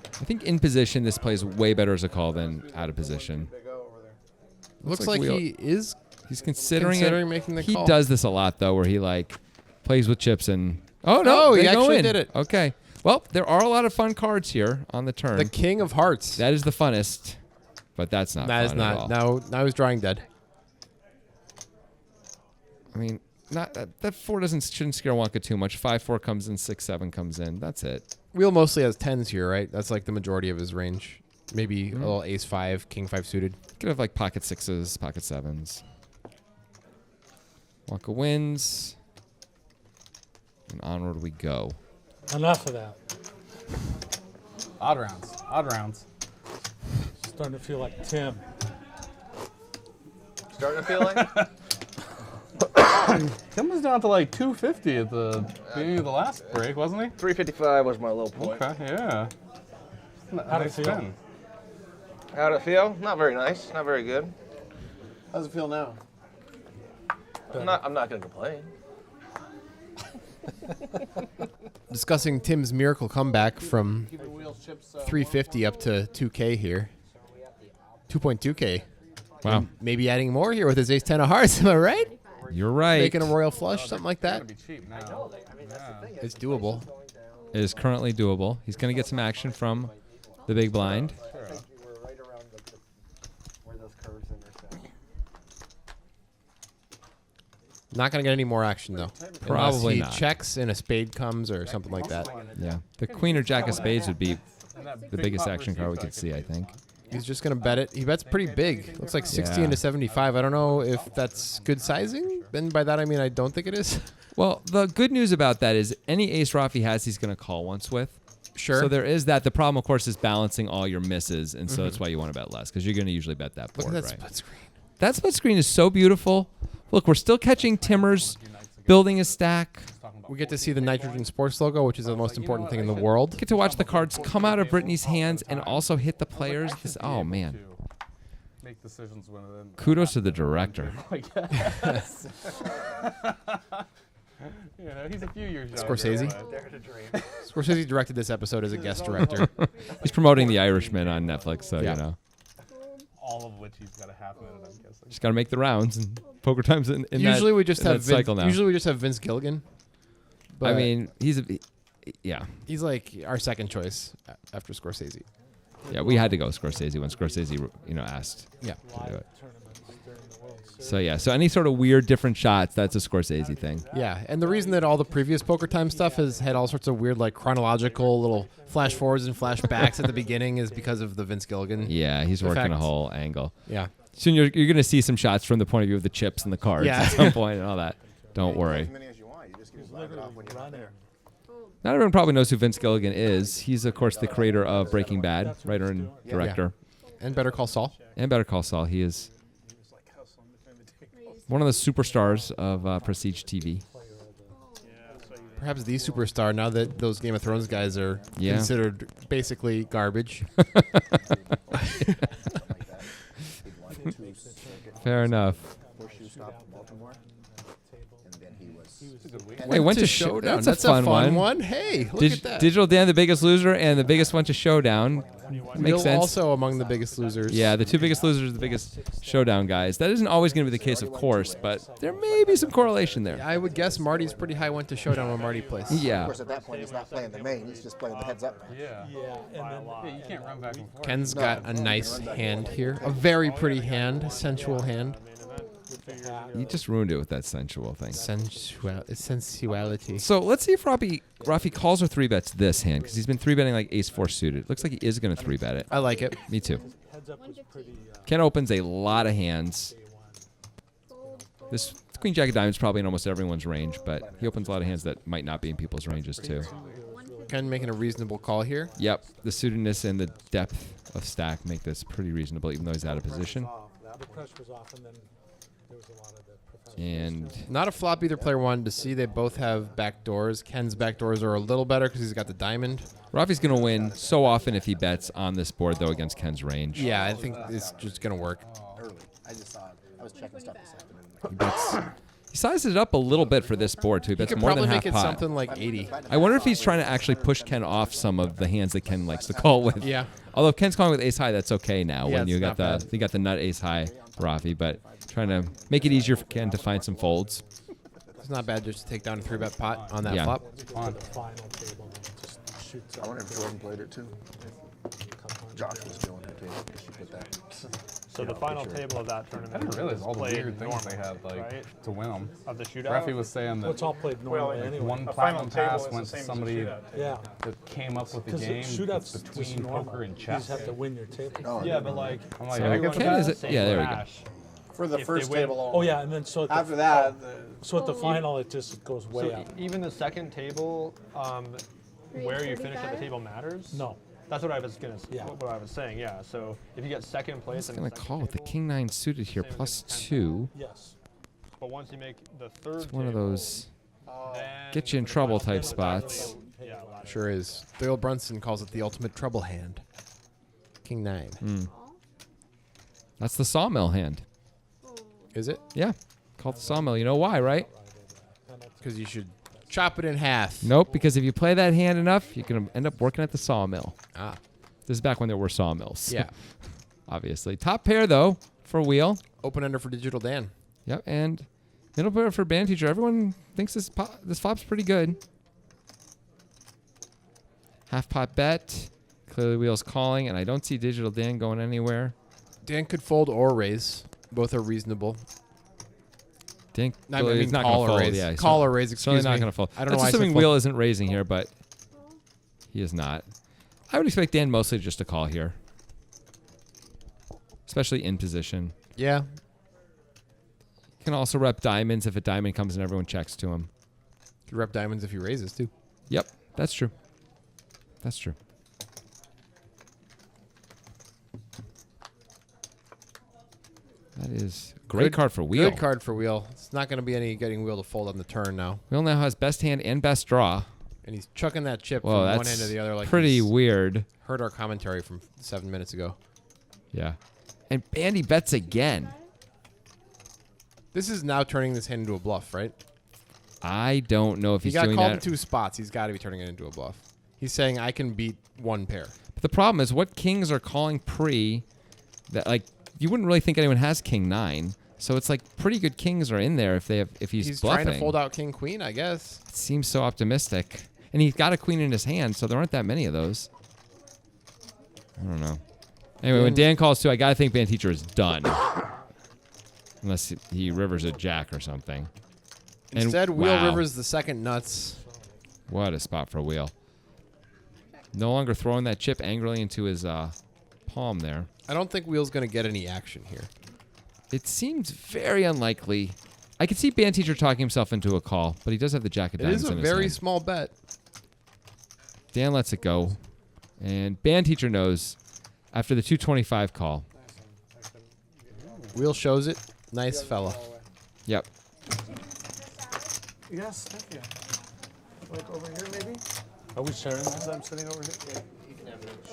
I think in position, this plays way better as a call than out of position. They go over there. Looks like like Wheel- he is. He's considering Considering it. making the he call. does this a lot, though, where he, plays with chips and... Oh, no, Oh, he they go actually in. did it. Okay. Well, there are a lot of fun cards here on the turn. The king of hearts. That is the funnest, but that's not That is fun at all. not. Now he's drawing dead. I mean, not that 4 shouldn't scare Wonka too much. 5-4 comes in, 6-7 comes in. That's it. Wheel mostly has 10s here, right? That's like the majority of his range. Maybe a little ace 5, king 5 suited. Could have like pocket 6s, pocket 7s. Wonka wins. And onward we go. Enough of that. Odd rounds. Odd rounds. Starting to feel like Tim. Starting to feel like? Tim was down to like 250 at the beginning of the last break, wasn't he? 355 was my low point. Okay, yeah. How'd it Nice feel? spin. How'd it feel? Not very nice. Not very good. How's it feel now? I'm not going to complain. Discussing Tim's miracle comeback from 350 up to 2K here. 2.2K. Wow. Maybe adding more here with his ace 10 of hearts. Am I right? You're right. Making a royal flush, something like that. Be cheap now. It's doable. It is currently doable. He's going to get some action from the big blind. We're right around where those curves intersect. Not going to get any more action, though. Probably Unless not. he checks and a spade comes or something like that. Yeah. The queen or jack of spades would be And that the big biggest pot action receive card we that could see, I think. He's just going to bet it. He bets pretty big. Looks like 60 Yeah. into 75. I don't know if that's good sizing. And by that, I mean I don't think it is. Well, the good news about that is any ace Rafi has, he's going to call once with. Sure. So there is that. The problem, of course, is balancing all your misses, and so that's why you want to bet less, because you're going to usually bet that Look board, at that right? split screen. That split screen is so beautiful. Look, we're still catching Timmers building a stack. We get to see the Nitrogen Sports logo, which is the most important thing in the world. Get to watch the cards come out of Brittany's hands and also hit the players. This, oh, man. Make decisions when it Kudos to the director. You know, he's a few years younger. Scorsese? but- Dare to dream. Scorsese directed this episode as a guest director. He's promoting The Irishman on Netflix, so, Yeah. you know. All of which he's got a half minute, I'm guessing. Just got to make the rounds, and poker time's in Usually that, we just in have that cycle now. Usually we just have Vince Gilligan. I But mean, yeah. he's like our second choice after Scorsese. Yeah, we had to go Scorsese when Scorsese, asked Yeah. to do it. Tournaments during the World Series. So, yeah. So any sort of weird different shots, that's a Scorsese thing. Yeah, and the reason that all the previous Poker Time stuff has had all sorts of weird, like chronological little flash forwards and flashbacks at the beginning is because of the Vince Gilligan. Yeah, he's working a Effect. whole angle. Yeah. Soon you're going to see some shots from the point of view of the chips and the cards Yeah. at some point and all that. Don't worry. As many as you want. You just get to live it off when you're not there. Not everyone probably knows who Vince Gilligan is. He's, of course, the creator of Breaking Bad, writer and director. And Better Call Saul. And Better Call Saul. He is one of the superstars of Prestige TV. Perhaps the superstar now that those Game of Thrones guys are Yeah. considered basically garbage. Fair enough. Horseshoe stop in Baltimore. And then he was. Hey, went to Showdown. That's a a fun one. Hey, look at that. Digital Dan, the biggest loser, and the biggest went to Showdown. Makes Bill sense. also among the biggest losers. Yeah, the two biggest losers are the biggest Showdown guys. That isn't always going to be the case, of course, but there may be some correlation there. I would guess Marty's pretty high went to Showdown when Marty plays. Of Yeah. course, at that point, he's not playing the main. He's just playing the heads up. Yeah. Yeah, you can't run back and forth. Ken's got a nice hand here. A very pretty hand. Sensual hand. You just ruined it with that sensual thing. Sensuality. So let's see if Rafi calls or 3-bets this hand, because he's been 3-betting like ace-4 suited. Looks like he is going to 3-bet it. I like it. Me too. Heads up was pretty. Ken opens a lot of hands. This Queen Jack of Diamonds probably in almost everyone's range, but he opens a lot of hands that might not be in people's ranges too. Ken making a reasonable call here. Yep, the suitedness and the depth of stack make this pretty reasonable, even though he's out of position. The pressure was off, and then there was a lot of the professional. And Not a flop either player wanted to see. They both have back doors. Ken's back doors are a little better because he's got the diamond. Rafi's going to win so often if he bets on this board, though, against Ken's range. Yeah, I think it's just going to work. Early. I just saw it. I was checking stuff this afternoon. He bets. He sizes it up a little bit for this board, too. He He bets could more probably than make half it pot. something like 80. I wonder if he's trying to actually push Ken off some of the hands that Ken likes to call with. Yeah. Although if Ken's calling with ace high, that's okay now. Yeah, when you it's got not the bad. you got the nut ace high, Rafi, but trying to make it easier for Ken to find some folds. It's not bad just to take down a 3-bet pot on that Yeah. flop. On the final table, and just shoots I wonder if Jordan played it too. Josh was doing it too. She put that. So the final table of that tournament I didn't realize all the played weird things normally, they had like right? to win them. Of the shootout? Rafi was saying Well, it's that all played normally anyway. one a platinum final table pass is went the to same as a somebody shootout. Yeah. that came up with the Because game shootouts that's just between normal. poker and You chess. just have to win your table. Oh, Yeah, but like, I'm like, So I guess Ken is that's yeah, there we go. For the if first they win. table only. Oh yeah, and then so at the, After that, so at the final it just goes way So up. even the second table, where you finish at the 35? table matters. No. That's what I was gonna. Yeah. What I was saying. Yeah. So if you get second place, I'm in going the to second call with the table, king 9 suited here, same as plus in the 10th 2. Yes. But once you make the third, It's one of table, those then get you in for the trouble final type table, it's spots. actually a ladder. Sure is. Dale Brunson calls it the ultimate trouble hand. King 9. That's the sawmill hand. Is it? Yeah. Called the sawmill. You know why, right? Because you should chop it in half. Nope, because if you play that hand enough, you're going to end up working at the sawmill. Ah. This is back when there were sawmills. Yeah. Obviously. Top pair, though, for wheel. Open ender for Digital Dan. Yep, and middle pair for band teacher. Everyone thinks this flop's pretty good. Half pot bet. Clearly wheel's calling, and I don't see Digital Dan going anywhere. Dan could fold or raise. Both are reasonable. Dan I clearly mean, is not call going to or fold. raise. Yeah, Call or raise, excuse certainly not me. going to fold. I don't know That's why I said assuming fold. wheel isn't raising here, but he is not. I would expect Dan mostly just to call here, especially in position. Yeah. He can also rep diamonds if a diamond comes and everyone checks to him. Could rep diamonds if he raises, too. Yep, that's true. That's true. That is a great Good- card for wheel. Good card for wheel. It's not going to be any getting wheel to fold on the turn now. Wheel now has best hand and best draw. And he's chucking that chip Whoa, from one that's hand to the other like pretty he's weird. heard our commentary from 7 minutes ago. Yeah. And Bandy bets again. This is now turning this hand into a bluff, right? I don't know if He he's got doing called that. in 2 spots. He's got to be turning it into a bluff. He's saying I can beat one pair. But the problem is what kings are calling pre that like you wouldn't really think anyone has king 9. So it's like pretty good kings are in there if he's bluffing. Trying to fold out king queen, I guess. It seems so optimistic. And he's got a queen in his hand, so there aren't that many of those. I don't know. Anyway, when Dan calls 2, I gotta think band teacher is done. Unless he rivers a jack or something. And Instead, wheel wow, rivers the second nuts. What a spot for wheel. No longer throwing that chip angrily into his palm there. I don't think wheel's going to get any action here. It seems very unlikely. I could see band teacher talking himself into a call, but he does have the jack of It diamonds is a in his very hand. small bet. Dan lets it go. And band teacher knows after the 225 call. Wheel shows it. Nice fella. Yep. Yes, thank you. Like over here, maybe? Are we sharing as I'm sitting over here?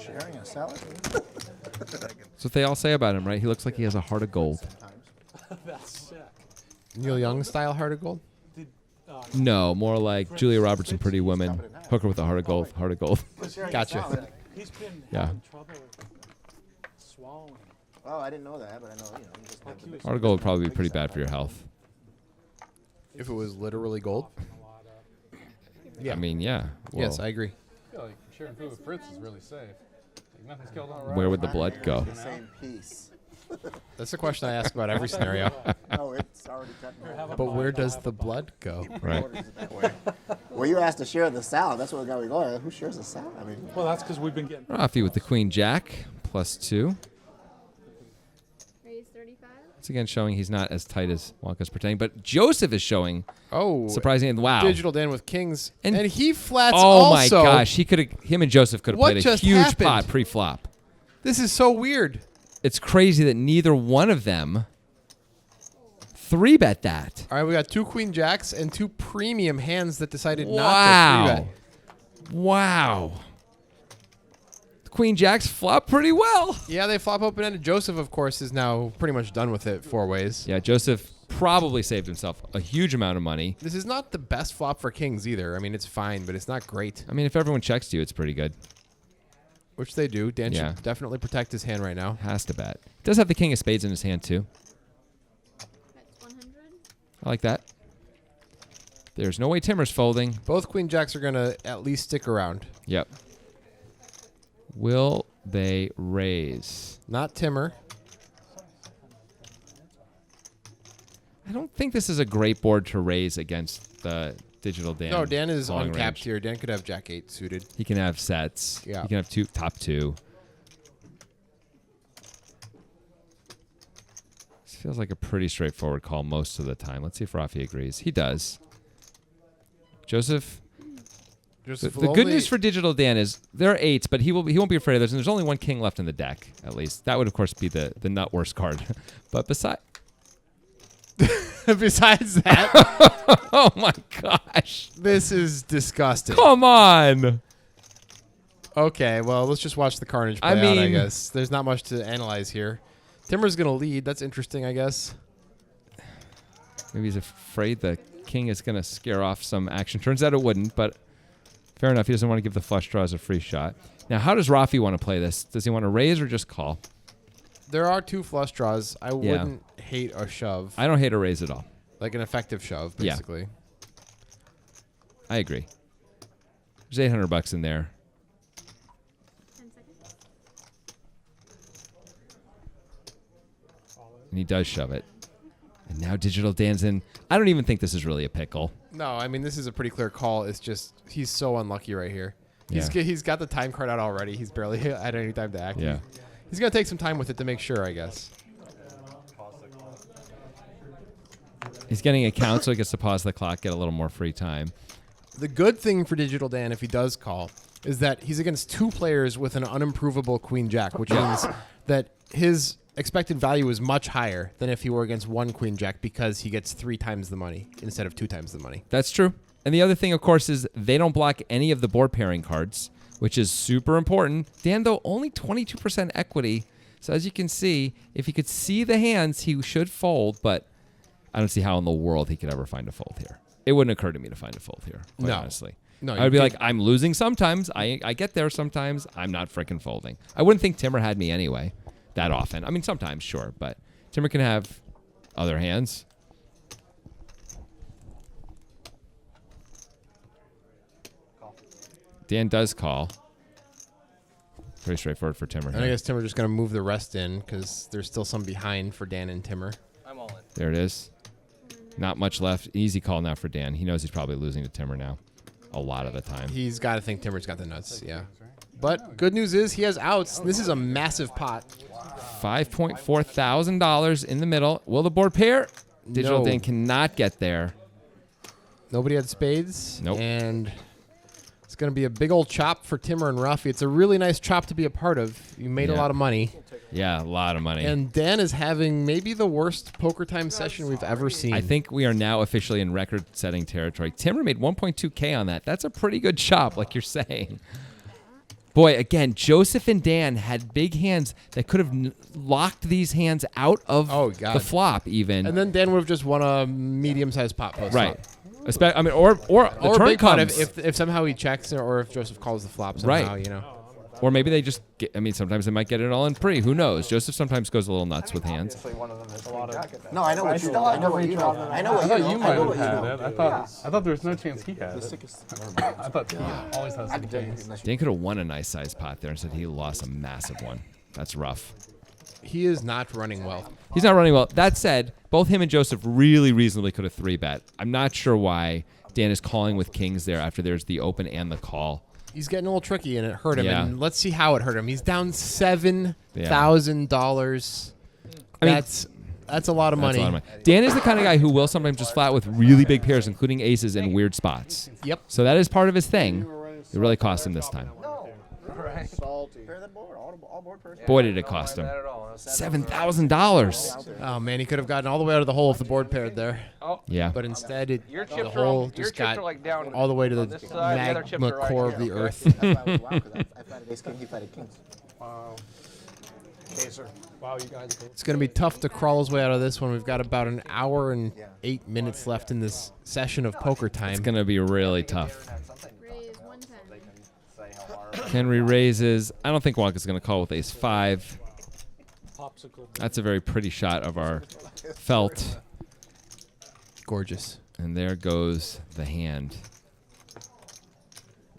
Sharing a salad? That's what they all say about him, right? He looks like he has a heart of gold. That's sick. Neil Young style heart of gold? No, more like Julia Roberts in Pretty Woman. Hooker with a heart of gold. Heart of gold. Gotcha. He's been Yeah. having trouble swallowing. Oh, I didn't know that, but I know, you just have the big Heart of gold would probably be pretty bad for your health. If it was literally gold? Yeah. I mean, yeah. Yes, Well, I agree. I feel like sharing food with Fritz is really safe. Like nothing's killed on where would the blood go? the same piece. That's the question I ask about every scenario. No, it's already cut. But where does the blood go? Right. Well, you asked to share the salad. That's what got me going. Who shares the salad? I mean, Well, that's because we've been getting. Rafi with the queen jack, plus 2. Raise 35. Once again, showing he's not as tight as Wonka's pretending. But Joseph is showing Oh, surprising. Wow. Digital Dan with kings. And- And he flats Oh also. my gosh, him and Joseph could have What played a just huge happened? pot pre-flop. This is so weird. It's crazy that neither one of them 3-bet that. All right, we got 2 queen jacks and 2 premium hands that decided not to Wow. 3-bet. Wow. The queen jacks flop pretty well. Yeah, they flop open-ended. Joseph, of course, is now pretty much done with it 4 ways. Yeah, Joseph probably saved himself a huge amount of money. This is not the best flop for kings either. I mean, it's fine, but it's not great. I mean, if everyone checks to you, it's pretty good. Which they do. Dan Yeah. should definitely protect his hand right now. Has to bet. Does have the king of spades in his hand, too. That's 100. I like that. There's no way Timmer's folding. Both queen jacks are going to at least stick around. Yep. Will they raise? Not Timmer. I don't think this is a great board to raise against the Digital Dan. No, Dan is long uncapped range. here. Dan could have jack 8 suited. He can have sets. Yeah. He can have top 2. feels like a pretty straightforward call most of the time. Let's see if Rafi agrees. He does. Joseph. The good news for Digital Dan is there are 8s, but he won't be afraid of those. And there's only 1 king left in the deck, at least. That would, of course, be the not worst card. But besides that, oh my gosh, this is disgusting. Come on. Okay, well, let's just watch the carnage play out, I guess. There's not much to analyze here. Timur's going to lead. That's interesting, I guess. Maybe he's afraid the king is going to scare off some action. Turns out it wouldn't, but fair enough. He doesn't want to give the flush draws a free shot. Now, how does Rafi want to play this? Does he want to raise or just call? There are 2 flush draws. I wouldn't hate a shove. I don't hate a raise at all. Like an effective shove, basically. Yeah. I agree. There's $800 in there. 10 seconds. And he does shove it. And now Digital Dan's in. I don't even think this is really a pickle. No, I mean, this is a pretty clear call. It's just he's so unlucky right here. He's got the time card out already. He's barely had any time to act. Yeah. He's going to take some time with it to make sure, I guess. He's getting a count, so he gets to pause the clock, get a little more free time. The good thing for Digital Dan, if he does call, is that he's against 2 players with an unimprovable Queen Jack, which means that his expected value is much higher than if he were against 1 Queen Jack because he gets 3 times the money instead of 2 times the money. That's true. And the other thing, of course, is they don't block any of the board pairing cards, which is super important. Dan, though, only 22% equity. So as you can see, if he could see the hands, he should fold, but I don't see how in the world he could ever find a fold here. It wouldn't occur to me to find a fold here, quite honestly. No, I would be like, I'm losing sometimes. I get there sometimes. I'm not freaking folding. I wouldn't think Timur had me anyway that often. I mean, sometimes, sure, but Timur can have other hands. Dan does call. Very straightforward for Timur. And I guess Timur just going to move the rest in because there's still some behind for Dan and Timur. I'm all in. There it is. Not much left. Easy call now for Dan. He knows he's probably losing to Timur now a lot of the time. He's got to think Timur's got the nuts, yeah. But good news is he has outs. This is a massive pot. $5.4 thousand in the middle. Will the board pair? Digital No. Dan cannot get there. Nobody had spades. Nope. And it's going to be a big old chop for Timur and Rafi. It's a really nice chop to be a part of. You made a lot of money. Yeah, a lot of money. And Dan is having maybe the worst poker time session we've ever seen. I think we are now officially in record-setting territory. Timur made 1.2K on that. That's a pretty good chop, like you're saying. Boy, again, Joseph and Dan had big hands that could have locked these hands out of the flop even. And then Dan would have just won a medium-sized pot post. Right. I mean, or the turn big pot comes. if somehow he checks or if Joseph calls the flop somehow, Right. you know. Or maybe they just get, I mean, sometimes they might get it all in pre. Who knows? Joseph sometimes goes a little nuts with hands. No, I know what you know. I know what you know. I know what you know. You might have had it. I thought there was no chance he had it. I thought he always has some chance. Dan could have won a nice sized pot there. Instead, he lost a massive one. That's rough. He is not running well. He's not running well. That said, both him and Joseph really reasonably could have 3-bet. I'm not sure why Dan is calling with kings there after there's the open and the call. He's getting a little tricky, and it hurt him. Yeah. And let's see how it hurt him. He's down $7,000. I mean, that's a lot of money. That's a lot of money. Dan is the kind of guy who will sometimes just flat with really big pairs, including aces in weird spots. Yep. So that is part of his thing. It really cost him this time. Salty. Pair that board. All board person. Boy, did it cost him. $7,000. Oh, man, he could have gotten all the way out of the hole if the board paired there. Yeah. But instead, the chips are hole all- your just chips got are, like, down all the way to on the this side, the other chips magma are right core here. of the earth. That's why I was wow, because I fighted ace king, he fighted kings. Wow. Kaser. Wow, you guys. It's going to be tough to crawl his way out of this one. We've got about an hour and 8 minutes left in this session of poker time. It's going to be really tough. Raise 110. Henry raises. I don't think Wonka's going to call with ace-5. Popsicle. That's a very pretty shot of our felt. Gorgeous. And there goes the hand.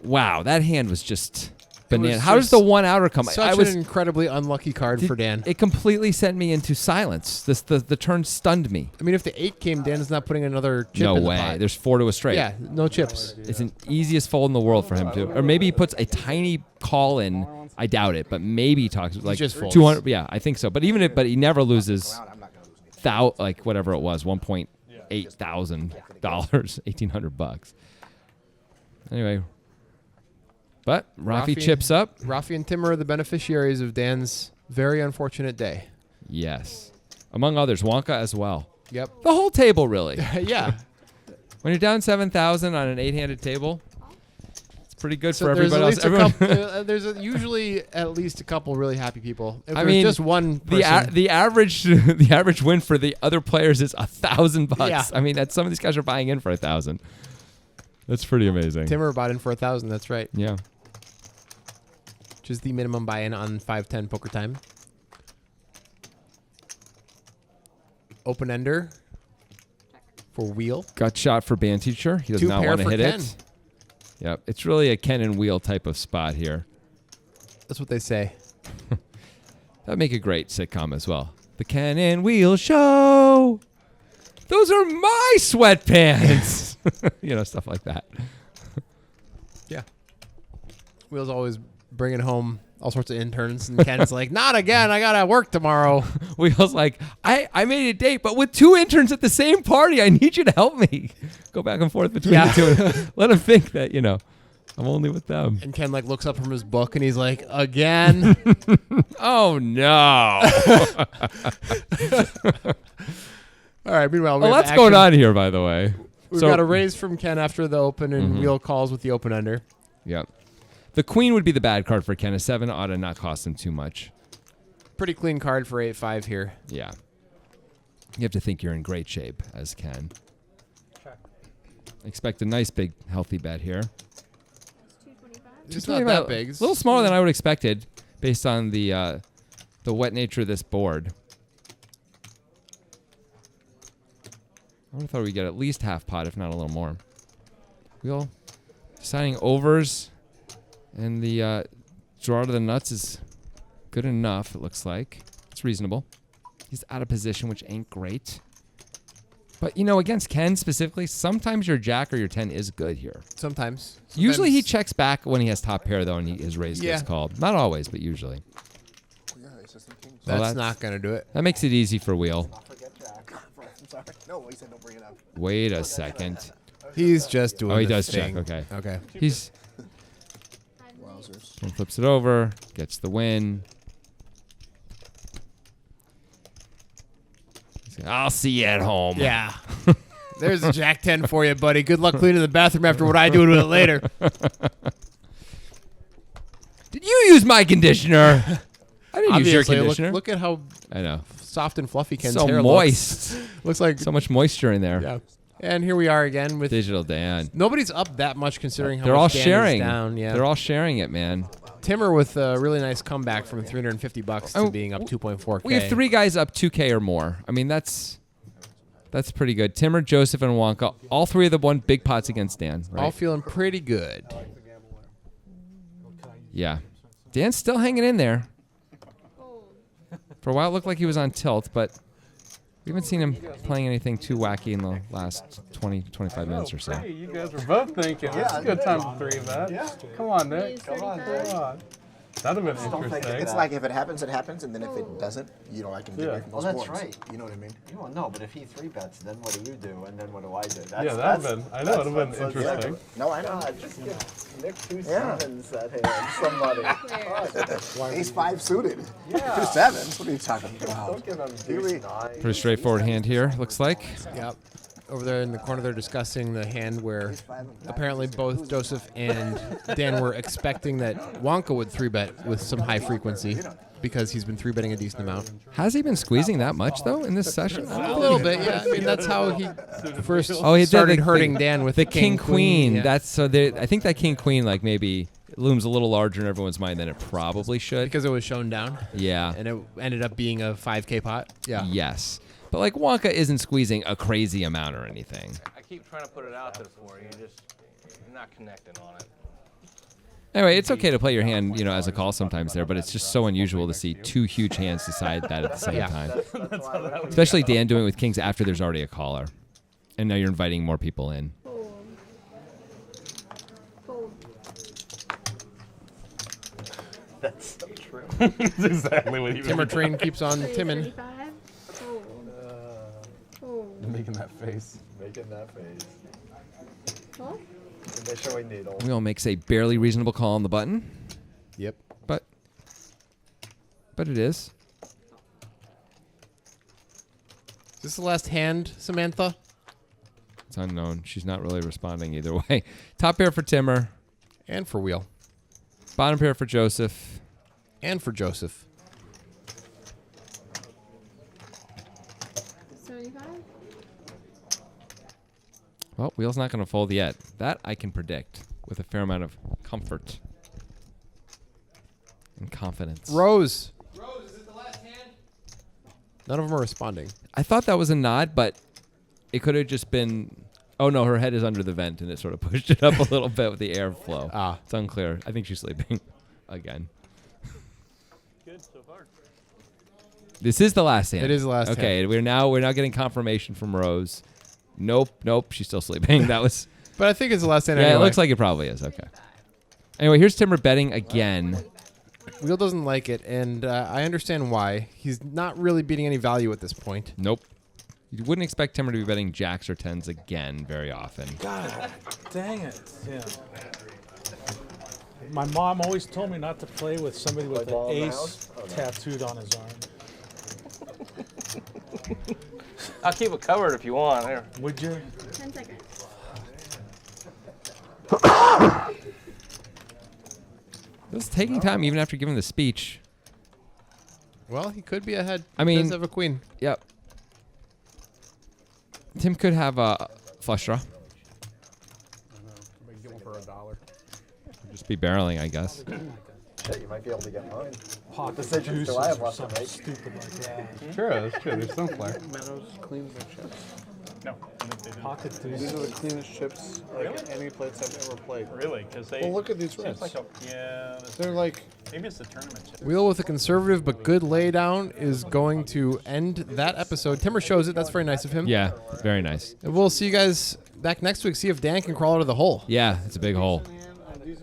Wow, that hand was just banana. How does the one outer come? Such an incredibly unlucky card for Dan. It completely sent me into silence. The turn stunned me. I mean, if the 8 came, Dan is not putting another chip No in the way. pot. There's 4 to a straight. Yeah, no chips. It's an easiest fold in the world for him to. Or maybe he puts a tiny call in. I doubt it, but maybe he talks like just folds. 200. Yeah, I think so. But even if, but he never loses. like whatever it was, $1.8 thousand, $1,800. Anyway, but Rafi chips up. Rafi and Tim are the beneficiaries of Dan's very unfortunate day. Yes, among others, Wonka as well. Yep. The whole table, really. Yeah. When you're down 7,000 on an 8-handed table, it's pretty good So for there's everybody at else. least there's usually at least a couple really happy people. If I there's mean, just one the person, the average win for the other players is $1,000. Yeah. I mean, some of these guys are buying in for $1,000. That's pretty amazing. Timmer bought in for 1,000. That's right. Yeah. Which is the minimum buy-in on 510 Poker Time. Open ender for wheel. Gut shot for band teacher. He does 2 not pair want to for hit Ken. it. Yep. It's really a Ken and wheel type of spot here. That's what they say. That'd make a great sitcom as well. The Ken and Wheel Show. Those are my sweatpants. Stuff like that. Yeah. Wheel's always bringing home all sorts of interns, and Ken's like, not again. I gotta work tomorrow. Wheel's like, I made a date, but with 2 interns at the same party. I need you to help me. Go back and forth between the 2. And let them think that, I'm only with them. And Ken looks up from his book and he's like, again. Oh no. All right. Meanwhile, Well, what's going on here, by the way? We've got a raise from Ken after the open, and Wheel calls with the open under. Yep. The queen would be the bad card for Ken. A 7 ought to not cost him too much. Pretty clean card for 8-5 here. Yeah. You have to think you're in great shape as Ken. Expect a nice big healthy bet here. It's not that big. A little smaller than I would have expected based on the wet nature of this board. I would have thought we'd get at least half pot, if not a little more. Wheel deciding overs, and the draw to the nuts is good enough, it looks like. It's reasonable. He's out of position, which ain't great. But, against Ken specifically, sometimes your jack or your 10 is good here. Sometimes. Usually he checks back when he has top pair, though, and his raise gets called. Not always, but usually. That's not going to do it. That makes it easy for Wheel. I'm sorry. No, he said don't bring it up. Wait a second. He's just doing he the does thing. check. Okay. Okay. He's... And flips it over, gets the win. I'll see you at home. Yeah. There's a Jack 10 for you, buddy. Good luck cleaning the bathroom after what I do with it later. Did you use my conditioner? I didn't use your Obviously, conditioner. Look at how I know. soft and fluffy Ken's So hair moist. looks like So much moisture in there. yeah. And here we are again with Digital Dan. nobody's up that much considering how They're much all Dan is sharing. down. Yeah. They're all sharing it, man. Timmer with a really nice comeback from $350 to being up 2.4K. We have 3 guys up 2K or more. I mean, that's pretty good. Timmer, Joseph, and Wonka. All 3 of them won big pots against Dan. Right? All feeling pretty good. Yeah. Dan's still hanging in there. For a while, it looked like he was on tilt, but we haven't seen him playing anything too wacky in the last 20, 25 minutes or so. Hey, you guys were both thinking. It's a good time to 3-bet. Yeah. Come on, Nick. Come on. That'd have been interesting. It's like if it happens, it happens, and then if it doesn't, I can get away from those Well, that's boards. right. You know what I mean? You won't know, but if he 3-bets, then what do you do? And then what do I do? That's, Yeah, that'd have been. I know it'd have been interesting. No, I know. Just give Nick 2 Yeah. 7s at hand. Somebody. Ace 5 suited. Yeah. 2 7s. What are you talking about? Don't give him Really? deuce 9. Pretty straightforward hand here, looks like. Yep. Over there in the corner, they're discussing the hand where apparently both Joseph and Dan were expecting that Wonka would 3-bet with some high frequency because he's been 3-betting a decent amount. Has he been squeezing that much, though, in this session? A little bit, yeah. I mean, that's how he first He did started hurting Dan with the king queen. Yeah. That's so. I think that king queen maybe looms a little larger in everyone's mind than it probably should. Because it was shown down. Yeah. And it ended up being a 5K pot. Yeah. Yes. But Wonka isn't squeezing a crazy amount or anything. I keep trying to put it out there for you, you're not connecting on it. Anyway, it's okay to play your hand, as a call sometimes there, but it's just so unusual to see 2 huge hands decide that at the same time. Especially Dan doing it with kings after there's already a caller. And now you're inviting more people in. That's so true. That's exactly what he was Timmer train keeps on timming. Making that face. Making that face. Huh? And they're showing needle. Wheel makes a barely reasonable call on the button. Yep. But it is. Is this the last hand, Samantha? It's unknown. She's not really responding either way. Top pair for Timmer. And for Wheel. Bottom pair for Joseph. And for Joseph. 75? Well, Wheel's not going to fold yet. That I can predict with a fair amount of comfort and confidence. Rose. Rose, is it the last hand? None of them are responding. I thought that was a nod, but it could have just been... Oh, no, her head is under the vent, and it sort of pushed it up a little bit with the airflow. It's unclear. I think she's sleeping again. Good so far. This is the last hand. It is the last hand. Okay, we're now getting confirmation from Rose. Nope, she's still sleeping. That was... But I think it's the last hand Yeah, anyway. it looks like it probably is. Okay. Anyway, here's Timmer betting again. Wheel doesn't like it, and I understand why. He's not really beating any value at this point. Nope. You wouldn't expect Timmer to be betting jacks or tens again very often. God dang it. Yeah. My mom always told me not to play with somebody with an ball in the ace house? Oh, no. tattooed on his arm. I'll keep it covered if you want. There. Would you? 10 seconds. It was taking time even after giving the speech. Well, he could be ahead. I He mean... does have a queen. Yep. Tim could have a flush draw. Get one for $1. Just be barreling, I guess. Shit, you might be able to get mine. Pocket decisions do juices I have or left to something make? stupid like that. Sure, that's true. There's some flair. Meadows cleans their chips. No, they didn't. Pocket These juices. are the cleanest chips like any plates I've ever played. Really? Because they. Well, look at these seems reds. like that's- They're like maybe it's the tournament chip. Wheel with a conservative but good laydown is going to end that episode. Timmer shows it. That's very nice of him. Yeah, very nice. And we'll see you guys back next week. See if Dan can crawl out of the hole. Yeah, it's a big hole. these